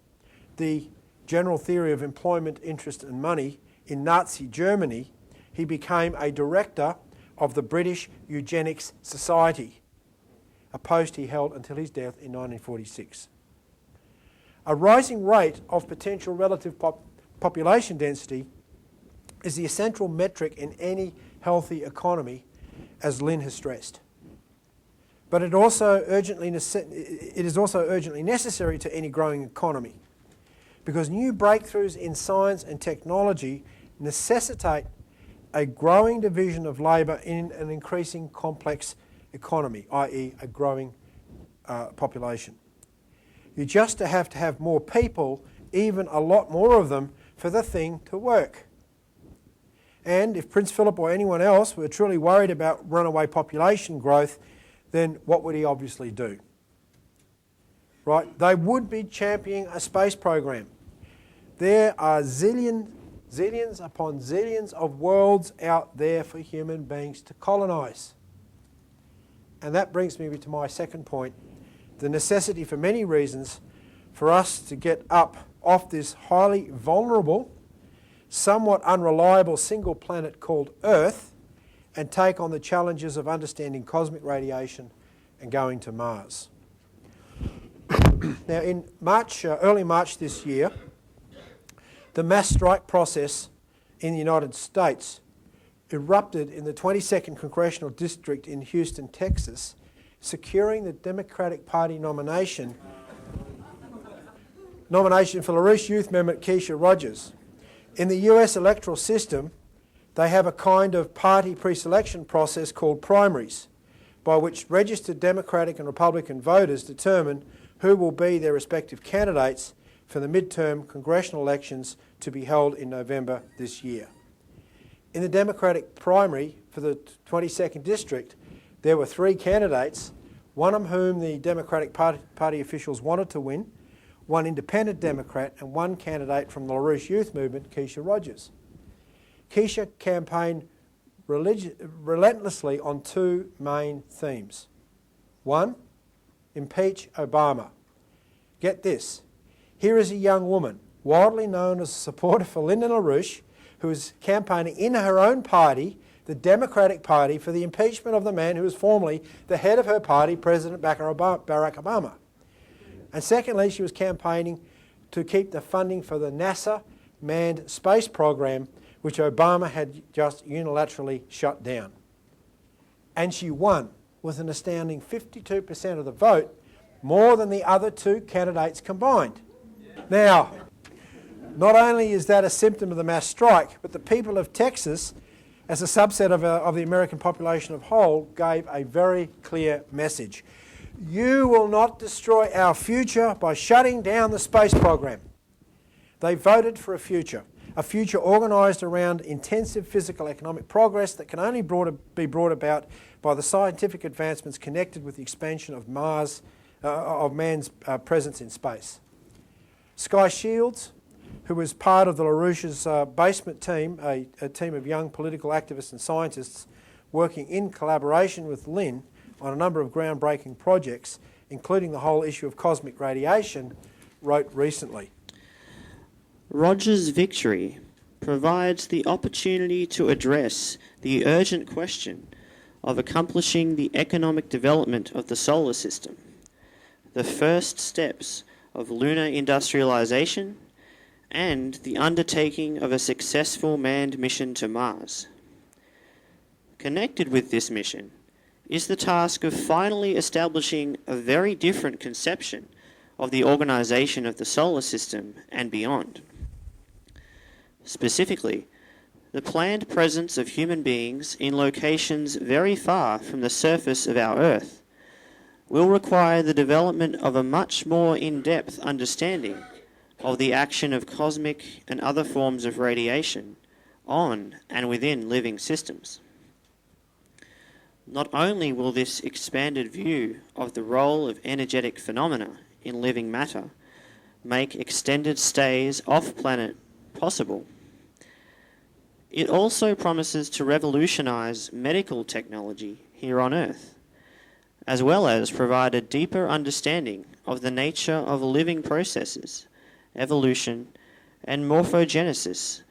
The General Theory of Employment, Interest and Money, in Nazi Germany, he became a director of the British Eugenics Society, a post he held until his death in 1946. A rising rate of potential relative population density is the essential metric in any healthy economy, as Lynn has stressed. But it is also urgently necessary to any growing economy, because new breakthroughs in science and technology necessitate a growing division of labour in an increasing complex economy, i.e. a growing population. You just have to have more people, even a lot more of them, for the thing to work. And if Prince Philip or anyone else were truly worried about runaway population growth, then what would he obviously do? Right? They would be championing a space program. There are zillions upon zillions of worlds out there for human beings to colonise. And that brings me to my second point, the necessity for many reasons for us to get up off this highly vulnerable, somewhat unreliable single planet called Earth and take on the challenges of understanding cosmic radiation and going to Mars. Now in early March this year, the mass strike process in the United States erupted in the 22nd Congressional District in Houston, Texas, securing the Democratic Party nomination for LaRouche Youth member Keisha Rogers. In the US electoral system, they have a kind of party pre-selection process called primaries, by which registered Democratic and Republican voters determine who will be their respective candidates for the midterm congressional elections to be held in November this year. In the Democratic primary for the 22nd District, there were 3 candidates, one of whom the Democratic Party officials wanted to win, one independent Democrat, and one candidate from the LaRouche Youth Movement, Keisha Rogers. Keisha campaigned relentlessly on two main themes. One, impeach Obama. Get this. Here is a young woman, widely known as a supporter for Lyndon LaRouche, who is campaigning in her own party, the Democratic Party, for the impeachment of the man who was formerly the head of her party, President Barack Obama. And secondly, she was campaigning to keep the funding for the NASA manned space program, which Obama had just unilaterally shut down. And she won with an astounding 52% of the vote, more than the other two candidates combined. Now, not only is that a symptom of the mass strike, but the people of Texas, as a subset of the American population of whole, gave a very clear message. You will not destroy our future by shutting down the space program. They voted for a future organised around intensive physical economic progress that can only be brought about by the scientific advancements connected with the expansion of man's presence in space. Sky Shields, who was part of the LaRouche's basement team, a team of young political activists and scientists working in collaboration with Lynn on a number of groundbreaking projects, including the whole issue of cosmic radiation, wrote recently. Roger's victory provides the opportunity to address the urgent question of accomplishing the economic development of the solar system, the first steps of lunar industrialization, and the undertaking of a successful manned mission to Mars. Connected with this mission is the task of finally establishing a very different conception of the organization of the solar system and beyond. Specifically, the planned presence of human beings in locations very far from the surface of our Earth will require the development of a much more in-depth understanding of the action of cosmic and other forms of radiation on and within living systems. Not only will this expanded view of the role of energetic phenomena in living matter make extended stays off-planet possible, it also promises to revolutionize medical technology here on Earth, as well as provide a deeper understanding of the nature of living processes, evolution, and morphogenesis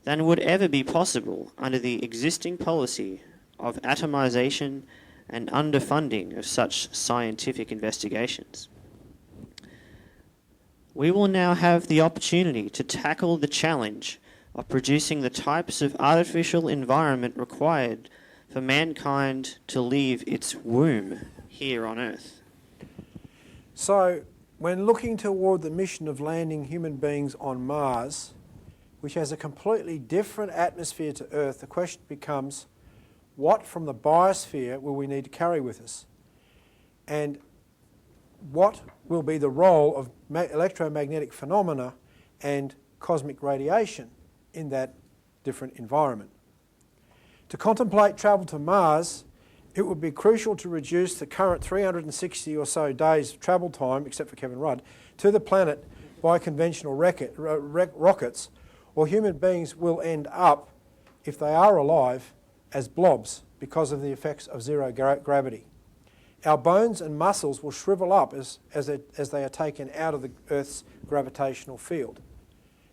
than would ever be possible under the existing policy of atomization and underfunding of such scientific investigations. We will now have the opportunity to tackle the challenge of producing the types of artificial environment required for mankind to leave its womb here on Earth. So, when looking toward the mission of landing human beings on Mars, which has a completely different atmosphere to Earth, the question becomes, what from the biosphere will we need to carry with us? And what will be the role of electromagnetic phenomena and cosmic radiation in that different environment? To contemplate travel to Mars, it would be crucial to reduce the current 360 or so days of travel time, except for Kevin Rudd, to the planet by conventional rockets, or human beings will end up, if they are alive, as blobs because of the effects of zero gravity. Our bones and muscles will shrivel up as they are taken out of the Earth's gravitational field.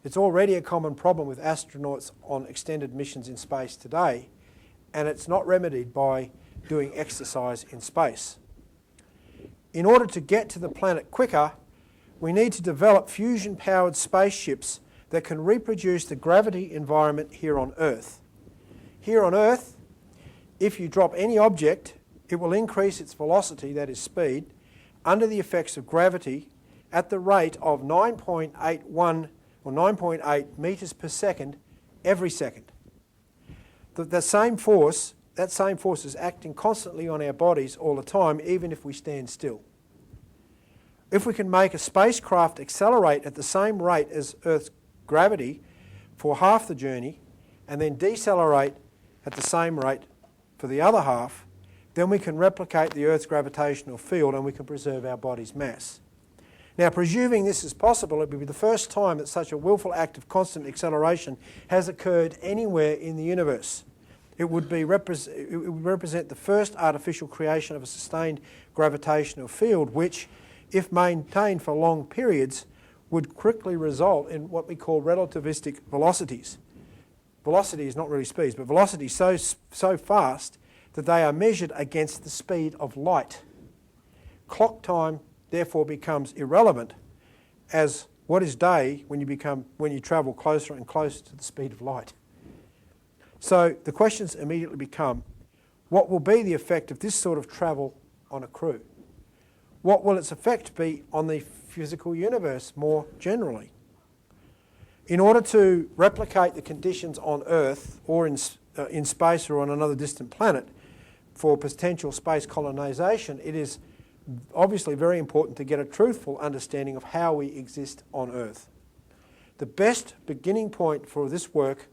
It's already a common problem with astronauts on extended missions in space today, and it's not remedied by doing exercise in space. In order to get to the planet quicker, we need to develop fusion-powered spaceships that can reproduce the gravity environment here on Earth. Here on Earth, if you drop any object, it will increase its velocity, that is speed, under the effects of gravity at the rate of 9.81 or 9.8 metres per second every second. That same force is acting constantly on our bodies all the time, even if we stand still. If we can make a spacecraft accelerate at the same rate as Earth's gravity for half the journey, and then decelerate at the same rate for the other half, then we can replicate the Earth's gravitational field and we can preserve our body's mass. Now, presuming this is possible, it would be the first time that such a willful act of constant acceleration has occurred anywhere in the universe. It It would represent the first artificial creation of a sustained gravitational field which, if maintained for long periods, would quickly result in what we call relativistic velocities. Velocity is not really speeds, but velocity so fast that they are measured against the speed of light. Clock time therefore becomes irrelevant, as what is day when you travel closer and closer to the speed of light. So the questions immediately become, what will be the effect of this sort of travel on a crew? What will its effect be on the physical universe more generally? In order to replicate the conditions on Earth or in space or on another distant planet for potential space colonisation, it is obviously very important to get a truthful understanding of how we exist on Earth. The best beginning point for this work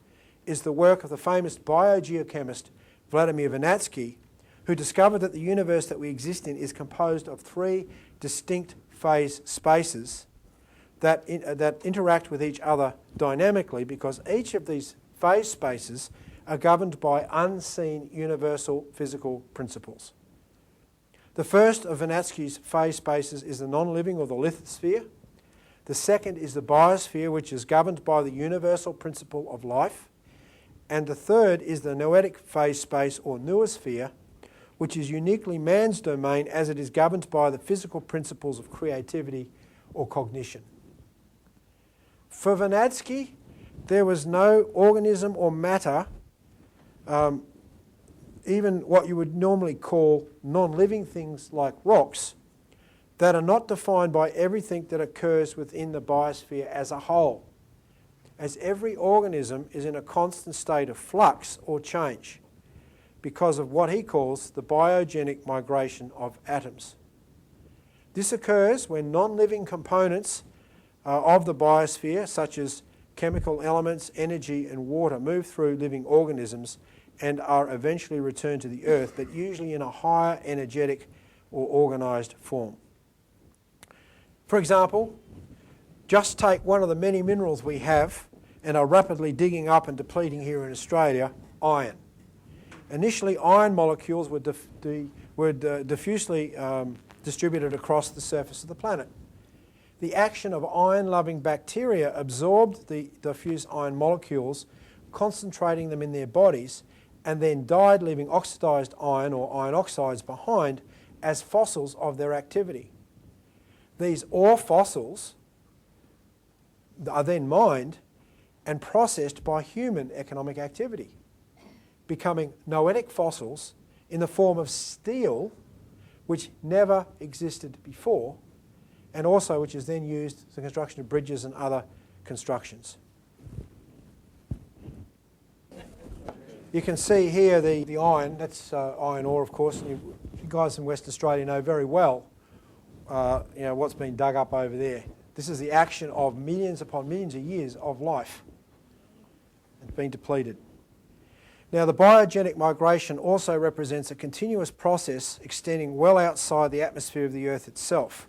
is the work of the famous biogeochemist Vladimir Vernadsky, who discovered that the universe that we exist in is composed of 3 distinct phase spaces that interact with each other dynamically, because each of these phase spaces are governed by unseen universal physical principles. The first of Vernadsky's phase spaces is the non-living or the lithosphere. The second is the biosphere, which is governed by the universal principle of life. And the third is the noetic phase space or noosphere, which is uniquely man's domain as it is governed by the physical principles of creativity or cognition. For Vernadsky, there was no organism or matter, even what you would normally call non-living things like rocks, that are not defined by everything that occurs within the biosphere as a whole, as every organism is in a constant state of flux or change because of what he calls the biogenic migration of atoms. This occurs when non-living components of the biosphere, such as chemical elements, energy and water, move through living organisms and are eventually returned to the Earth, but usually in a higher energetic or organised form. For example, just take one of the many minerals we have and are rapidly digging up and depleting here in Australia, iron. Initially, iron molecules were diffusely distributed across the surface of the planet. The action of iron-loving bacteria absorbed the diffuse iron molecules, concentrating them in their bodies, and then died, leaving oxidised iron or iron oxides behind as fossils of their activity. These ore fossils are then mined and processed by human economic activity, becoming noetic fossils in the form of steel, which never existed before, and also which is then used for the construction of bridges and other constructions. You can see here the iron, that's iron ore of course. You guys in Western Australia know very well what's been dug up over there. This is the action of millions upon millions of years of life. It's been depleted. Now, the biogenic migration also represents a continuous process extending well outside the atmosphere of the Earth itself.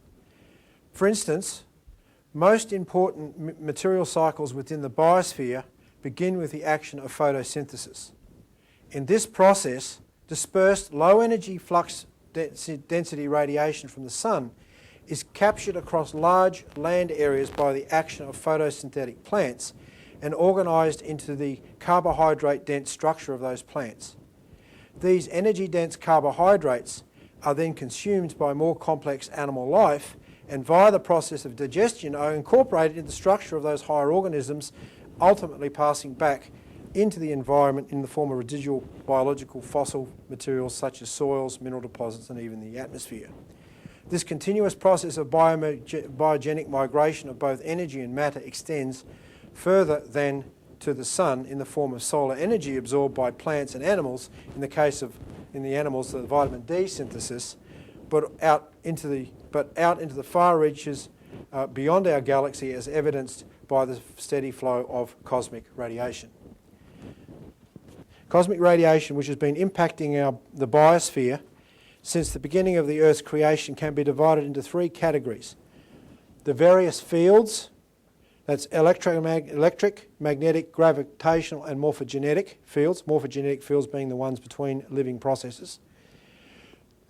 For instance, most important material cycles within the biosphere begin with the action of photosynthesis. In this process, dispersed low-energy flux density radiation from the sun is captured across large land areas by the action of photosynthetic plants and organised into the carbohydrate-dense structure of those plants. These energy-dense carbohydrates are then consumed by more complex animal life and via the process of digestion are incorporated into the structure of those higher organisms, ultimately passing back into the environment in the form of residual biological fossil materials such as soils, mineral deposits and even the atmosphere. This continuous process of biogenic migration of both energy and matter extends further than to the sun in the form of solar energy absorbed by plants and animals, in the animals the vitamin D synthesis, but out into the far reaches beyond our galaxy as evidenced by the steady flow of cosmic radiation. Cosmic radiation, which has been impacting the biosphere since the beginning of the Earth's creation, can be divided into 3 categories. The various fields, That's electric, magnetic, gravitational and morphogenetic fields. Morphogenetic fields being the ones between living processes.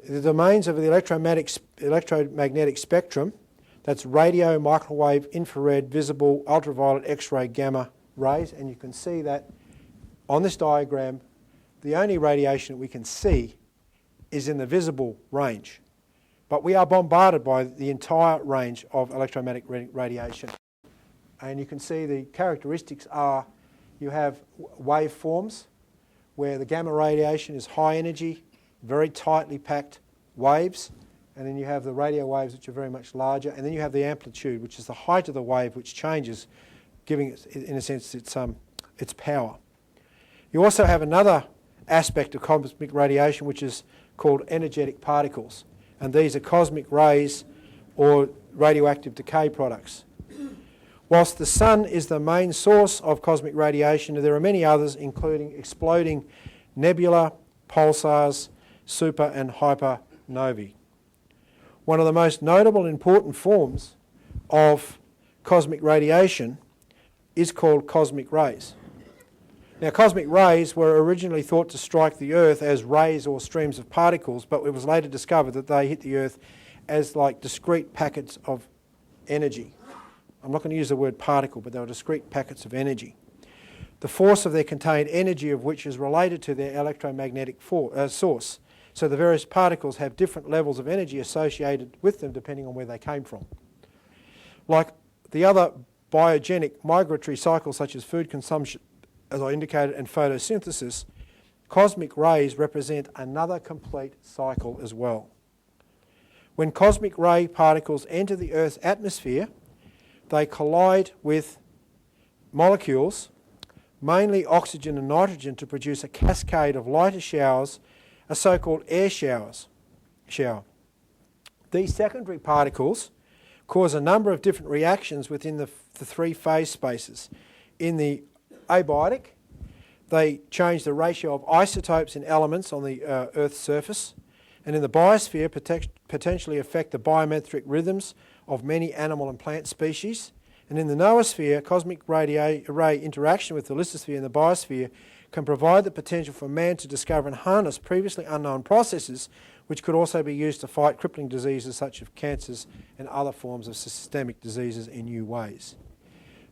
The domains of the electromagnetic spectrum, that's radio, microwave, infrared, visible, ultraviolet, X-ray, gamma rays, and you can see that on this diagram the only radiation that we can see is in the visible range. But we are bombarded by the entire range of electromagnetic radiation. And you can see the characteristics are you have waveforms where the gamma radiation is high energy, very tightly packed waves, and then you have the radio waves which are very much larger, and then you have the amplitude, which is the height of the wave which changes, giving it, in a sense, its power. You also have another aspect of cosmic radiation which is called energetic particles, and these are cosmic rays or radioactive decay products. Whilst the sun is the main source of cosmic radiation, there are many others, including exploding nebula, pulsars, super and hypernovae. One of the most notable and important forms of cosmic radiation is called cosmic rays. Now, cosmic rays were originally thought to strike the Earth as rays or streams of particles, but it was later discovered that they hit the Earth as like discrete packets of energy. I'm not going to use the word particle, but they were discrete packets of energy. The force of their contained energy of which is related to their electromagnetic source. So the various particles have different levels of energy associated with them depending on where they came from. Like the other biogenic migratory cycles such as food consumption, as I indicated, and photosynthesis, cosmic rays represent another complete cycle as well. When cosmic ray particles enter the Earth's atmosphere, they collide with molecules, mainly oxygen and nitrogen, to produce a cascade of lighter showers, a so-called air shower. These secondary particles cause a number of different reactions within the three phase spaces. In the abiotic, they change the ratio of isotopes in elements on the Earth's surface, and in the biosphere potentially affect the biometric rhythms of many animal and plant species. And in the noosphere, cosmic ray interaction with the lithosphere and the biosphere can provide the potential for man to discover and harness previously unknown processes which could also be used to fight crippling diseases such as cancers and other forms of systemic diseases in new ways.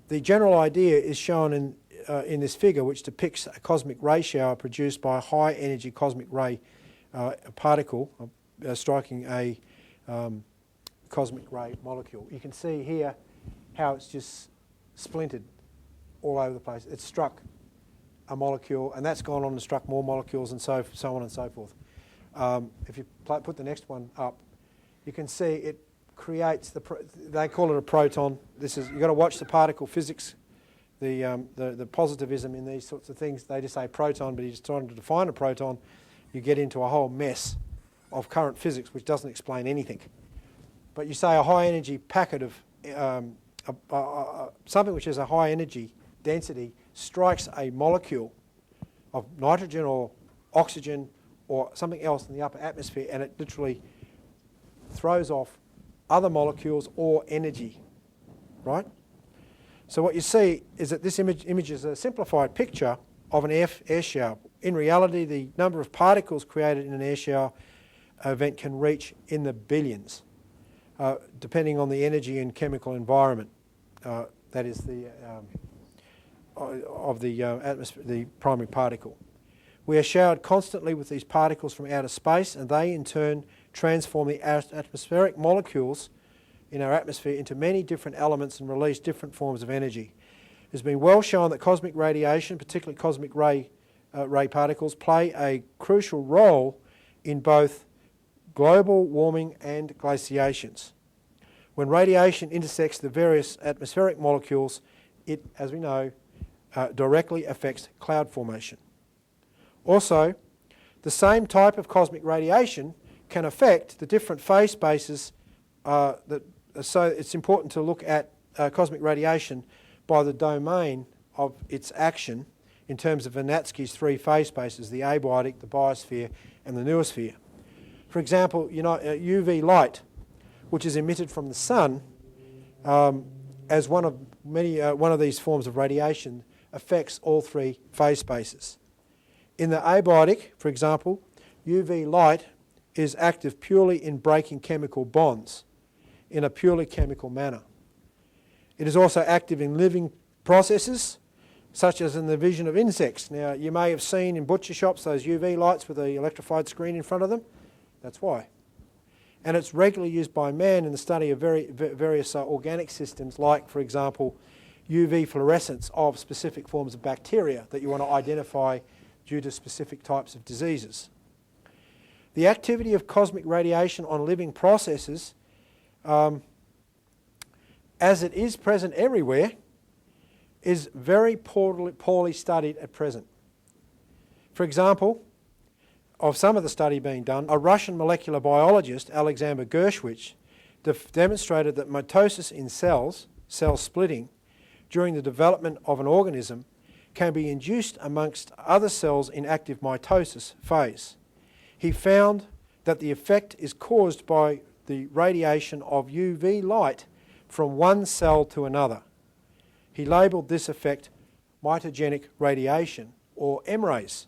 The general idea is shown in this figure, which depicts a cosmic ray shower produced by a high energy cosmic ray particle striking a cosmic ray molecule. You can see here how it's just splintered all over the place. It's struck a molecule, and that's gone on and struck more molecules, and so on and so forth. If you put the next one up, you can see it creates they call it a proton. You've got to watch the particle physics, the positivism in these sorts of things. They just say proton, but he's trying to define a proton. You get into a whole mess of current physics which doesn't explain anything. But you say a high energy packet of something which has a high energy density strikes a molecule of nitrogen or oxygen or something else in the upper atmosphere, and it literally throws off other molecules or energy, right? So what you see is that this image is a simplified picture of an air shower. In reality, the number of particles created in an air shower event can reach in the billions, depending on the energy and chemical environment. That is of the atmosphere, the primary particle. We are showered constantly with these particles from outer space, and they in turn transform the atmospheric molecules in our atmosphere into many different elements and release different forms of energy. It has been well shown that cosmic radiation, particularly cosmic ray particles, play a crucial role in both global warming and glaciations. When radiation intersects the various atmospheric molecules, it, as we know, directly affects cloud formation. Also, the same type of cosmic radiation can affect the different phase spaces. So it's important to look at cosmic radiation by the domain of its action in terms of Vernadsky's three phase spaces, the abiotic, the biosphere and the noosphere. For example, UV light, which is emitted from the sun, as one of these forms of radiation affects all three phase spaces. In the abiotic, for example, UV light is active purely in breaking chemical bonds in a purely chemical manner. It is also active in living processes, such as in the vision of insects. Now, you may have seen in butcher shops those UV lights with the electrified screen in front of them. That's why. And it's regularly used by man in the study of various organic systems, like, for example, UV fluorescence of specific forms of bacteria that you want to identify due to specific types of diseases. The activity of cosmic radiation on living processes, as it is present everywhere, is very poorly studied at present. For example, of some of the study being done, a Russian molecular biologist, Alexander Gershwin, demonstrated that mitosis in cells, cell splitting, during the development of an organism can be induced amongst other cells in active mitosis phase. He found that the effect is caused by the radiation of UV light from one cell to another. He labelled this effect mitogenic radiation, or M-rays,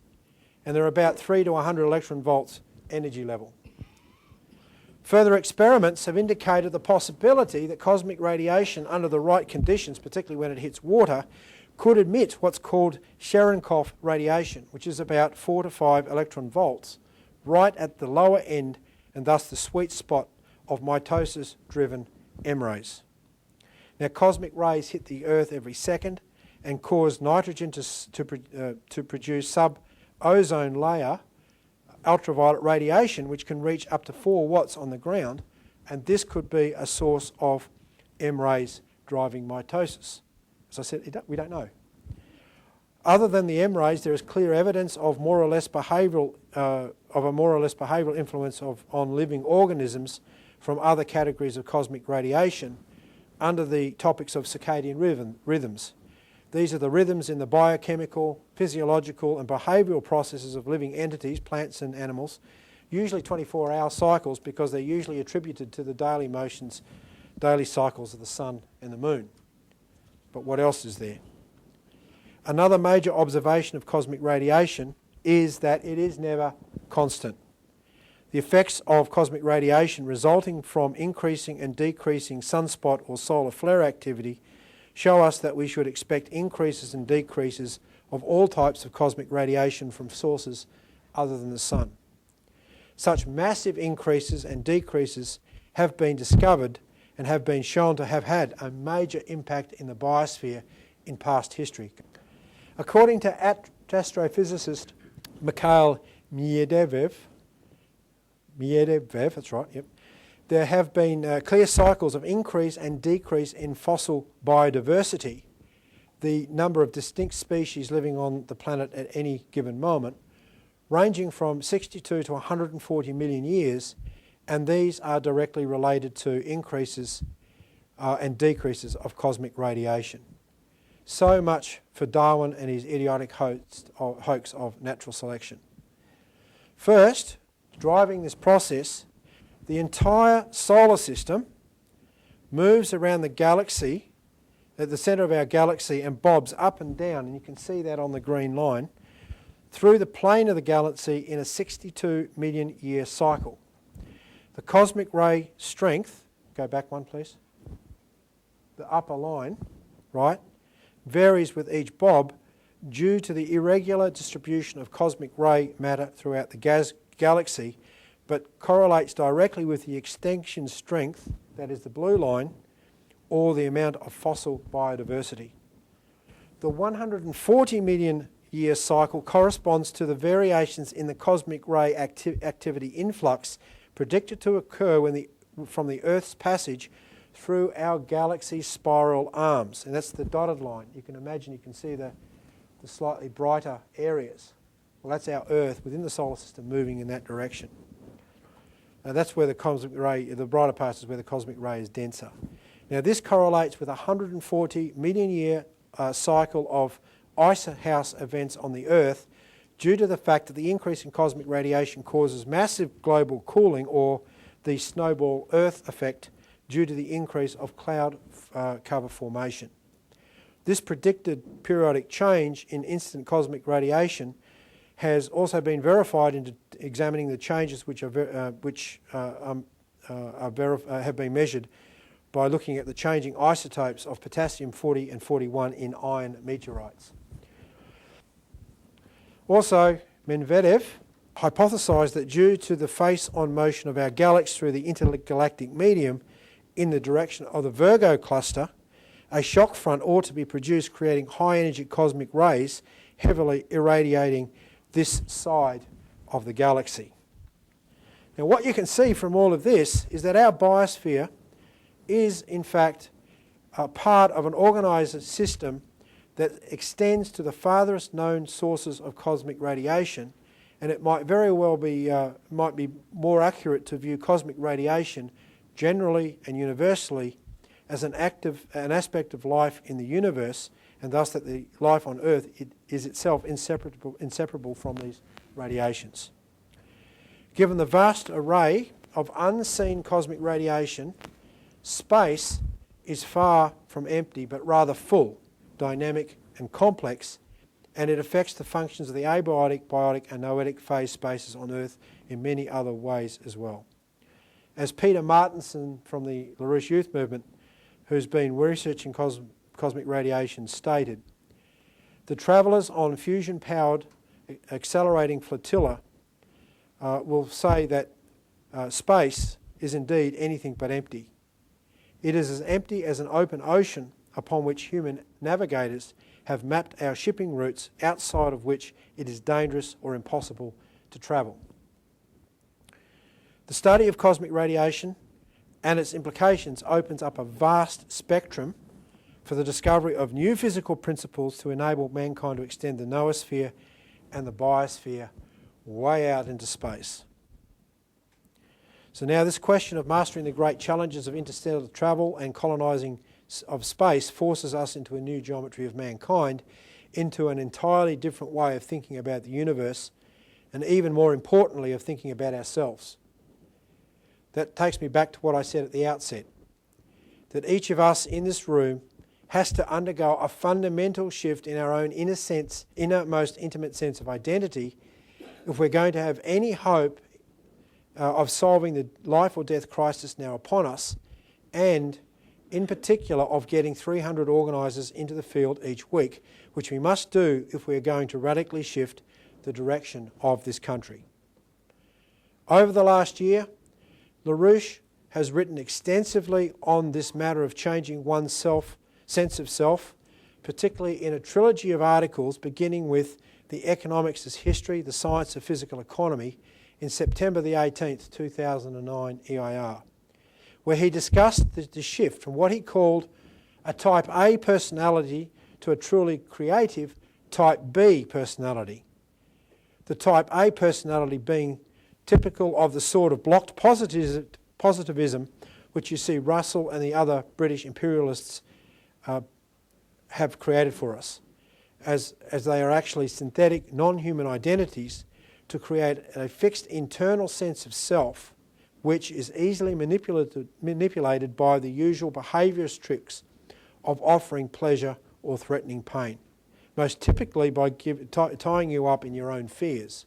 and they're about 3 to 100 electron volts energy level. Further experiments have indicated the possibility that cosmic radiation under the right conditions, particularly when it hits water, could emit what's called Cherenkov radiation, which is about 4 to 5 electron volts, right at the lower end and thus the sweet spot of mitosis-driven M-rays. Now, cosmic rays hit the Earth every second and cause nitrogen to produce sub-ozone layer ultraviolet radiation, which can reach up to 4 watts on the ground, and this could be a source of M-rays driving mitosis. As I said, we don't know. Other than the M-rays, there is clear evidence of a more or less behavioural influence on living organisms from other categories of cosmic radiation under the topics of circadian rhythms. These are the rhythms in the biochemical, physiological and behavioural processes of living entities, plants and animals, usually 24-hour cycles because they're usually attributed to the daily cycles of the sun and the moon. But what else is there? Another major observation of cosmic radiation is that it is never constant. The effects of cosmic radiation resulting from increasing and decreasing sunspot or solar flare activity show us that we should expect increases and decreases of all types of cosmic radiation from sources other than the sun. Such massive increases and decreases have been discovered and have been shown to have had a major impact in the biosphere in past history. According to astrophysicist Mikhail Miedevev, that's right, yep, there have been clear cycles of increase and decrease in fossil biodiversity, the number of distinct species living on the planet at any given moment, ranging from 62 to 140 million years, and these are directly related to increases and decreases of cosmic radiation. So much for Darwin and his idiotic hoax of natural selection. First, driving this process, the entire solar system moves around the galaxy, at the centre of our galaxy, and bobs up and down, and you can see that on the green line, through the plane of the galaxy in a 62 million year cycle. The cosmic ray strength, go back one please, the upper line, right, varies with each bob due to the irregular distribution of cosmic ray matter throughout the galaxy, but correlates directly with the extinction strength, that is the blue line, or the amount of fossil biodiversity. The 140 million year cycle corresponds to the variations in the cosmic ray activity influx predicted to occur from the Earth's passage through our galaxy's spiral arms, and that's the dotted line. You can imagine, you can see the slightly brighter areas. Well, that's our Earth within the solar system moving in that direction. Now that's where the cosmic ray, the brighter parts is where the cosmic ray is denser. Now this correlates with a 140 million year cycle of ice house events on the Earth due to the fact that the increase in cosmic radiation causes massive global cooling, or the snowball Earth effect, due to the increase of cloud cover formation. This predicted periodic change in incident cosmic radiation has also been verified in examining the changes which have been measured by looking at the changing isotopes of potassium-40 and 41 in iron meteorites. Also, Medvedev hypothesised that due to the face-on motion of our galaxy through the intergalactic medium in the direction of the Virgo cluster, a shock front ought to be produced, creating high-energy cosmic rays heavily irradiating this side of the galaxy. Now, what you can see from all of this is that our biosphere is, in fact, a part of an organised system that extends to the farthest known sources of cosmic radiation, and it might very well be more accurate to view cosmic radiation generally and universally as an aspect of life in the universe, and thus that the life on Earth is itself inseparable from these radiations. Given the vast array of unseen cosmic radiation, space is far from empty, but rather full, dynamic and complex, and it affects the functions of the abiotic, biotic and noetic phase spaces on Earth in many other ways as well. As Peter Martinson from the LaRouche Youth Movement, who's been researching cosmic radiation, stated, the travellers on fusion-powered accelerating flotilla will say that space is indeed anything but empty. It is as empty as an open ocean upon which human navigators have mapped our shipping routes, outside of which it is dangerous or impossible to travel. The study of cosmic radiation and its implications opens up a vast spectrum for the discovery of new physical principles to enable mankind to extend the noosphere and the biosphere way out into space. So now this question of mastering the great challenges of interstellar travel and colonising of space forces us into a new geometry of mankind, into an entirely different way of thinking about the universe, and even more importantly of thinking about ourselves. That takes me back to what I said at the outset, that each of us in this room has to undergo a fundamental shift in our own innermost intimate sense of identity if we're going to have any hope of solving the life or death crisis now upon us, and in particular of getting 300 organisers into the field each week, which we must do if we're going to radically shift the direction of this country. Over the last year, LaRouche has written extensively on this matter of changing one's sense of self, particularly in a trilogy of articles beginning with The Economics as History, the Science of Physical Economy, in September the 18th, 2009 EIR, where he discussed the shift from what he called a type A personality to a truly creative type B personality. The type A personality being typical of the sort of blocked positivism which you see Russell and the other British imperialists have created for us, as they are actually synthetic, non-human identities to create a fixed internal sense of self which is easily manipulated by the usual behaviourist tricks of offering pleasure or threatening pain, most typically by tying you up in your own fears.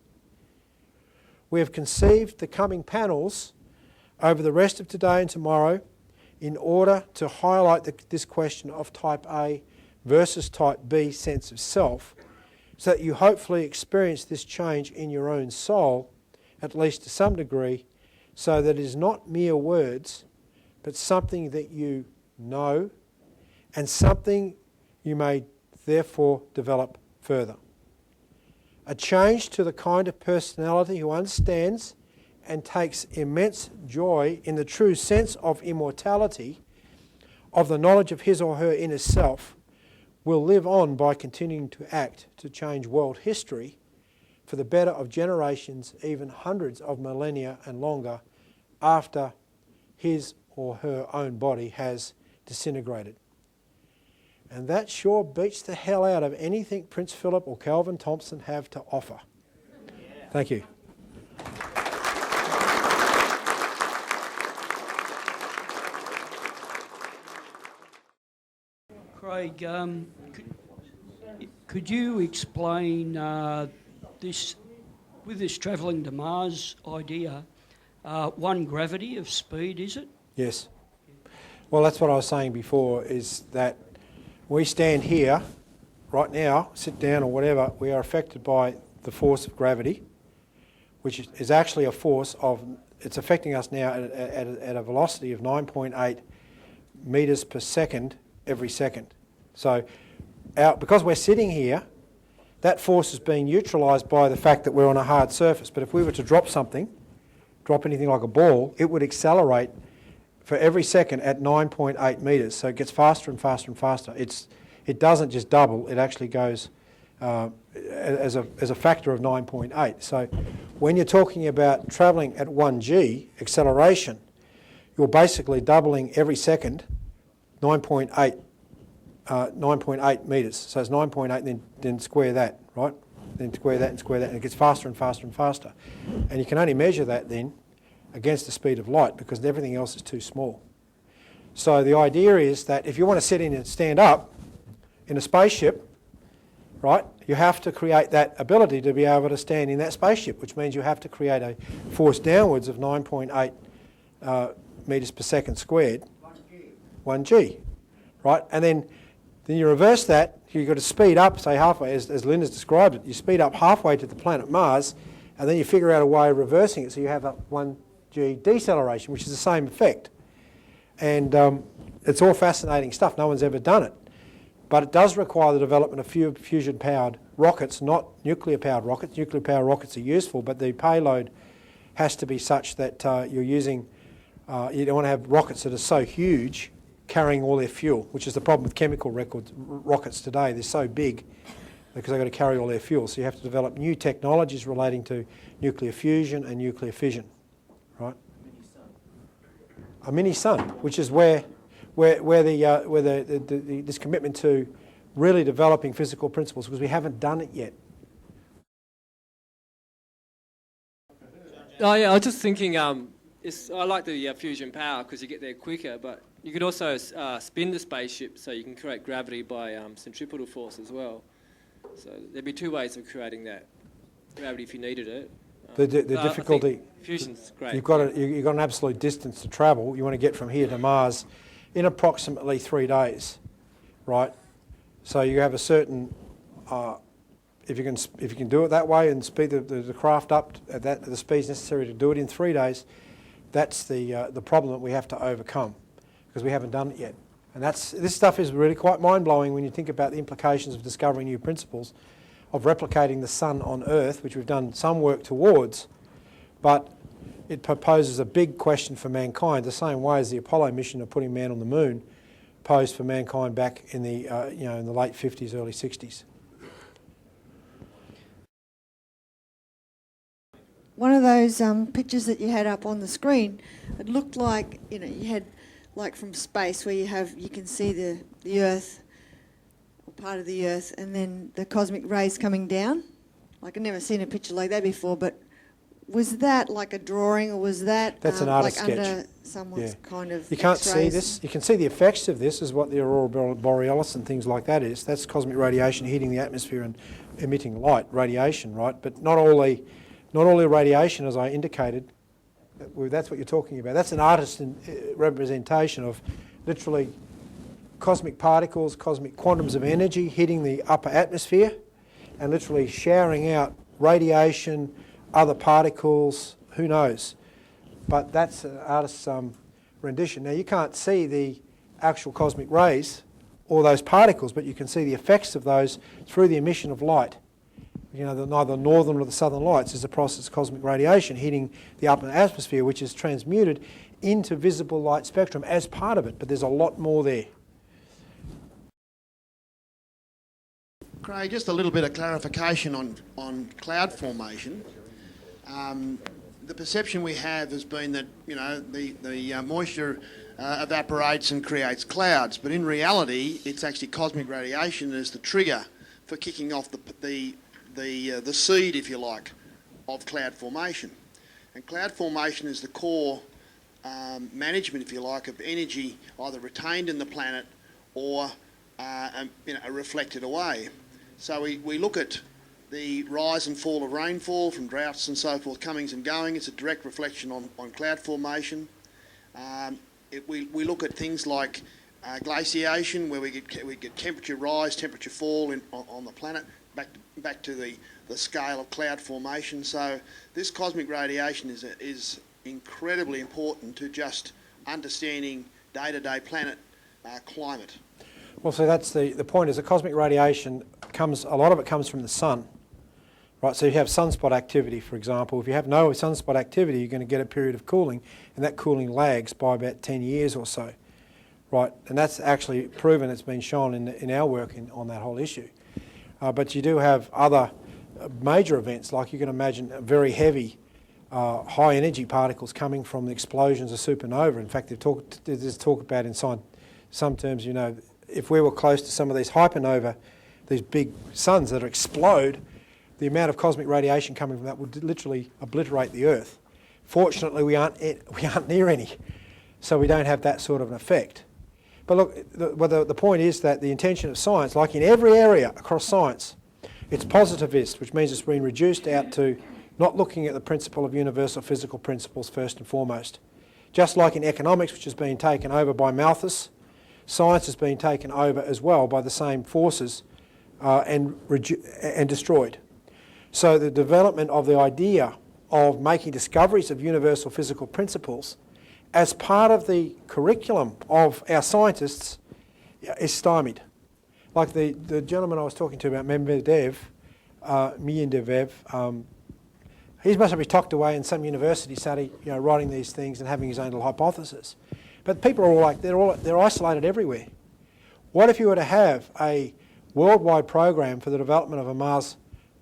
We have conceived the coming panels over the rest of today and tomorrow in order to highlight this question of type A versus type B sense of self, so that you hopefully experience this change in your own soul, at least to some degree, so that it is not mere words, but something that you know and something you may therefore develop further. A change to the kind of personality who understands and takes immense joy in the true sense of immortality, of the knowledge of his or her inner self, will live on by continuing to act to change world history for the better of generations, even hundreds of millennia and longer, after his or her own body has disintegrated. And that sure beats the hell out of anything Prince Philip or Calvin Thompson have to offer. Yeah. Thank you. Craig, could you explain this, with this travelling to Mars idea, one gravity of speed, is it? Yes. Well, that's what I was saying before, is that we stand here right now, sit down or whatever, we are affected by the force of gravity, which is actually a force of, it's affecting us now at a velocity of 9.8 metres per second every second. So because we're sitting here, that force is being neutralised by the fact that we're on a hard surface. But if we were to drop something, drop anything like a ball, it would accelerate for every second at 9.8 metres. So it gets faster and faster and faster. It doesn't just double, it actually goes as a factor of 9.8. So when you're talking about travelling at 1g acceleration, you're basically doubling every second 9.8 metres. So it's 9.8, then square that, right? Then square that and square that, and it gets faster and faster and faster. And you can only measure that then against the speed of light because everything else is too small. So the idea is that if you want to sit in and stand up in a spaceship, right, you have to create that ability to be able to stand in that spaceship, which means you have to create a force downwards of 9.8 metres per second squared. 1g. Right? And then you reverse that, you've got to speed up, say halfway, as Linda's described it, you speed up halfway to the planet Mars, and then you figure out a way of reversing it, so you have a 1g deceleration, which is the same effect. And it's all fascinating stuff, no one's ever done it. But it does require the development of fusion-powered rockets, not nuclear-powered rockets. Nuclear-powered rockets are useful, but the payload has to be such that you're using, you don't want to have rockets that are so huge carrying all their fuel, which is the problem with chemical rockets today. They're so big because they've got to carry all their fuel. So you have to develop new technologies relating to nuclear fusion and nuclear fission, right? A mini sun, which is where this commitment to really developing physical principles, because we haven't done it yet. Oh yeah, I was just thinking. I like the fusion power because you get there quicker, but you could also spin the spaceship so you can create gravity by centripetal force as well. So there'd be two ways of creating that gravity if you needed it. The difficulty, fusion's great. You've got an absolute distance to travel. You want to get from here to Mars in approximately 3 days, right? So you have a certain, if you can do it that way and speed the craft up at the speeds necessary to do it in 3 days, that's the problem that we have to overcome because we haven't done it yet. And this stuff is really quite mind-blowing when you think about the implications of discovering new principles, of replicating the sun on Earth, which we've done some work towards, but it poses a big question for mankind, the same way as the Apollo mission of putting man on the moon posed for mankind back in the in the late 50s, early 60s. One of those pictures that you had up on the screen, it looked like you had like from space where you can see the Earth, or part of the Earth, and then the cosmic rays coming down. Like I've never seen a picture like that before, but was that like a drawing, or was that that's an artist's like sketch. Under someone's kind of You can't X-rays? see this. You can see the effects of this, is what the aurora borealis and things like that is. That's cosmic radiation hitting the atmosphere and emitting light, radiation, right? But not all the radiation, as I indicated. That's what you're talking about. That's an artist's representation of literally cosmic particles, cosmic quantums of energy hitting the upper atmosphere and literally showering out radiation, other particles, who knows. But that's an artist's rendition. Now you can't see the actual cosmic rays or those particles, but you can see the effects of those through the emission of light. Neither the northern or the southern lights is a process of cosmic radiation hitting the upper atmosphere, which is transmuted into visible light spectrum as part of it, but there's a lot more there. Craig, just a little bit of clarification on cloud formation. The perception we have has been that the moisture evaporates and creates clouds, but in reality, it's actually cosmic radiation is the trigger for kicking off the seed, if you like, of cloud formation. And cloud formation is the core management, if you like, of energy either retained in the planet or are reflected away. So we look at the rise and fall of rainfall from droughts and so forth, comings and going. It's a direct reflection on cloud formation. We look at things like glaciation, where we get temperature rise, temperature fall on the planet, back to the scale of cloud formation. So this cosmic radiation is incredibly important to just understanding day-to-day planet climate. Well, so that's the point is the cosmic radiation a lot of it comes from the sun. Right, so you have sunspot activity, for example. If you have no sunspot activity, you're going to get a period of cooling, and that cooling lags by about 10 years or so. Right, and that's actually proven, it's been shown in our work on that whole issue. But you do have other major events, like you can imagine very heavy, high energy particles coming from the explosions of supernova. In fact, there's talk about in some terms, if we were close to some of these hypernova, these big suns that explode, the amount of cosmic radiation coming from that would literally obliterate the Earth. Fortunately, we aren't near any, so we don't have that sort of an effect. But look, the point is that the intention of science, like in every area across science, it's positivist, which means it's been reduced out to not looking at the principle of universal physical principles first and foremost. Just like in economics, which has been taken over by Malthus, science has been taken over as well by the same forces and destroyed. So the development of the idea of making discoveries of universal physical principles as part of the curriculum of our scientists is stymied. Like the gentleman I was talking to about Medvedev, he must have been tucked away in some university study, writing these things and having his own little hypothesis. But people are all like, they're isolated everywhere. What if you were to have a worldwide program for the development of a Mars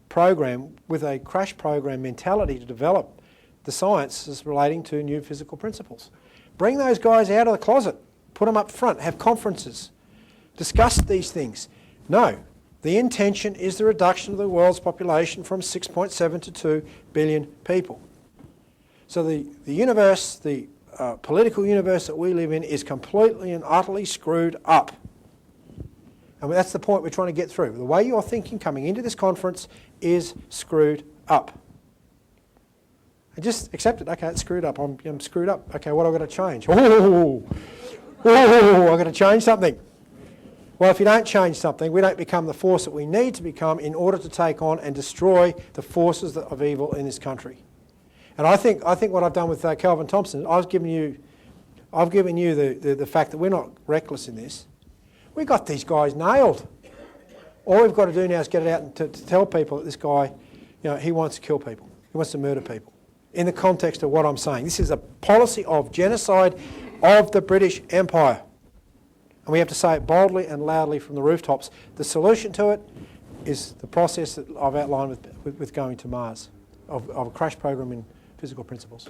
program with a crash program mentality to develop the sciences relating to new physical principles? Bring those guys out of the closet, put them up front, have conferences, discuss these things. No, the intention is the reduction of the world's population from 6.7 to 2 billion people. So the universe, the political universe that we live in is completely and utterly screwed up. And that's the point we're trying to get through. The way you're thinking coming into this conference is screwed up. And just accept it. Okay, it's screwed up. I'm screwed up. Okay, what have I got to change? I've got to change something. Well, if you don't change something, we don't become the force that we need to become in order to take on and destroy the forces of evil in this country. And I think what I've done with Kelvin Thompson, I've given you the fact that we're not reckless in this. We got these guys nailed. All we've got to do now is get it out and to tell people that this guy, he wants to kill people. He wants to murder people. In the context of what I'm saying. This is a policy of genocide of the British Empire. And we have to say it boldly and loudly from the rooftops. The solution to it is the process that I've outlined with going to Mars, of a crash program in physical principles.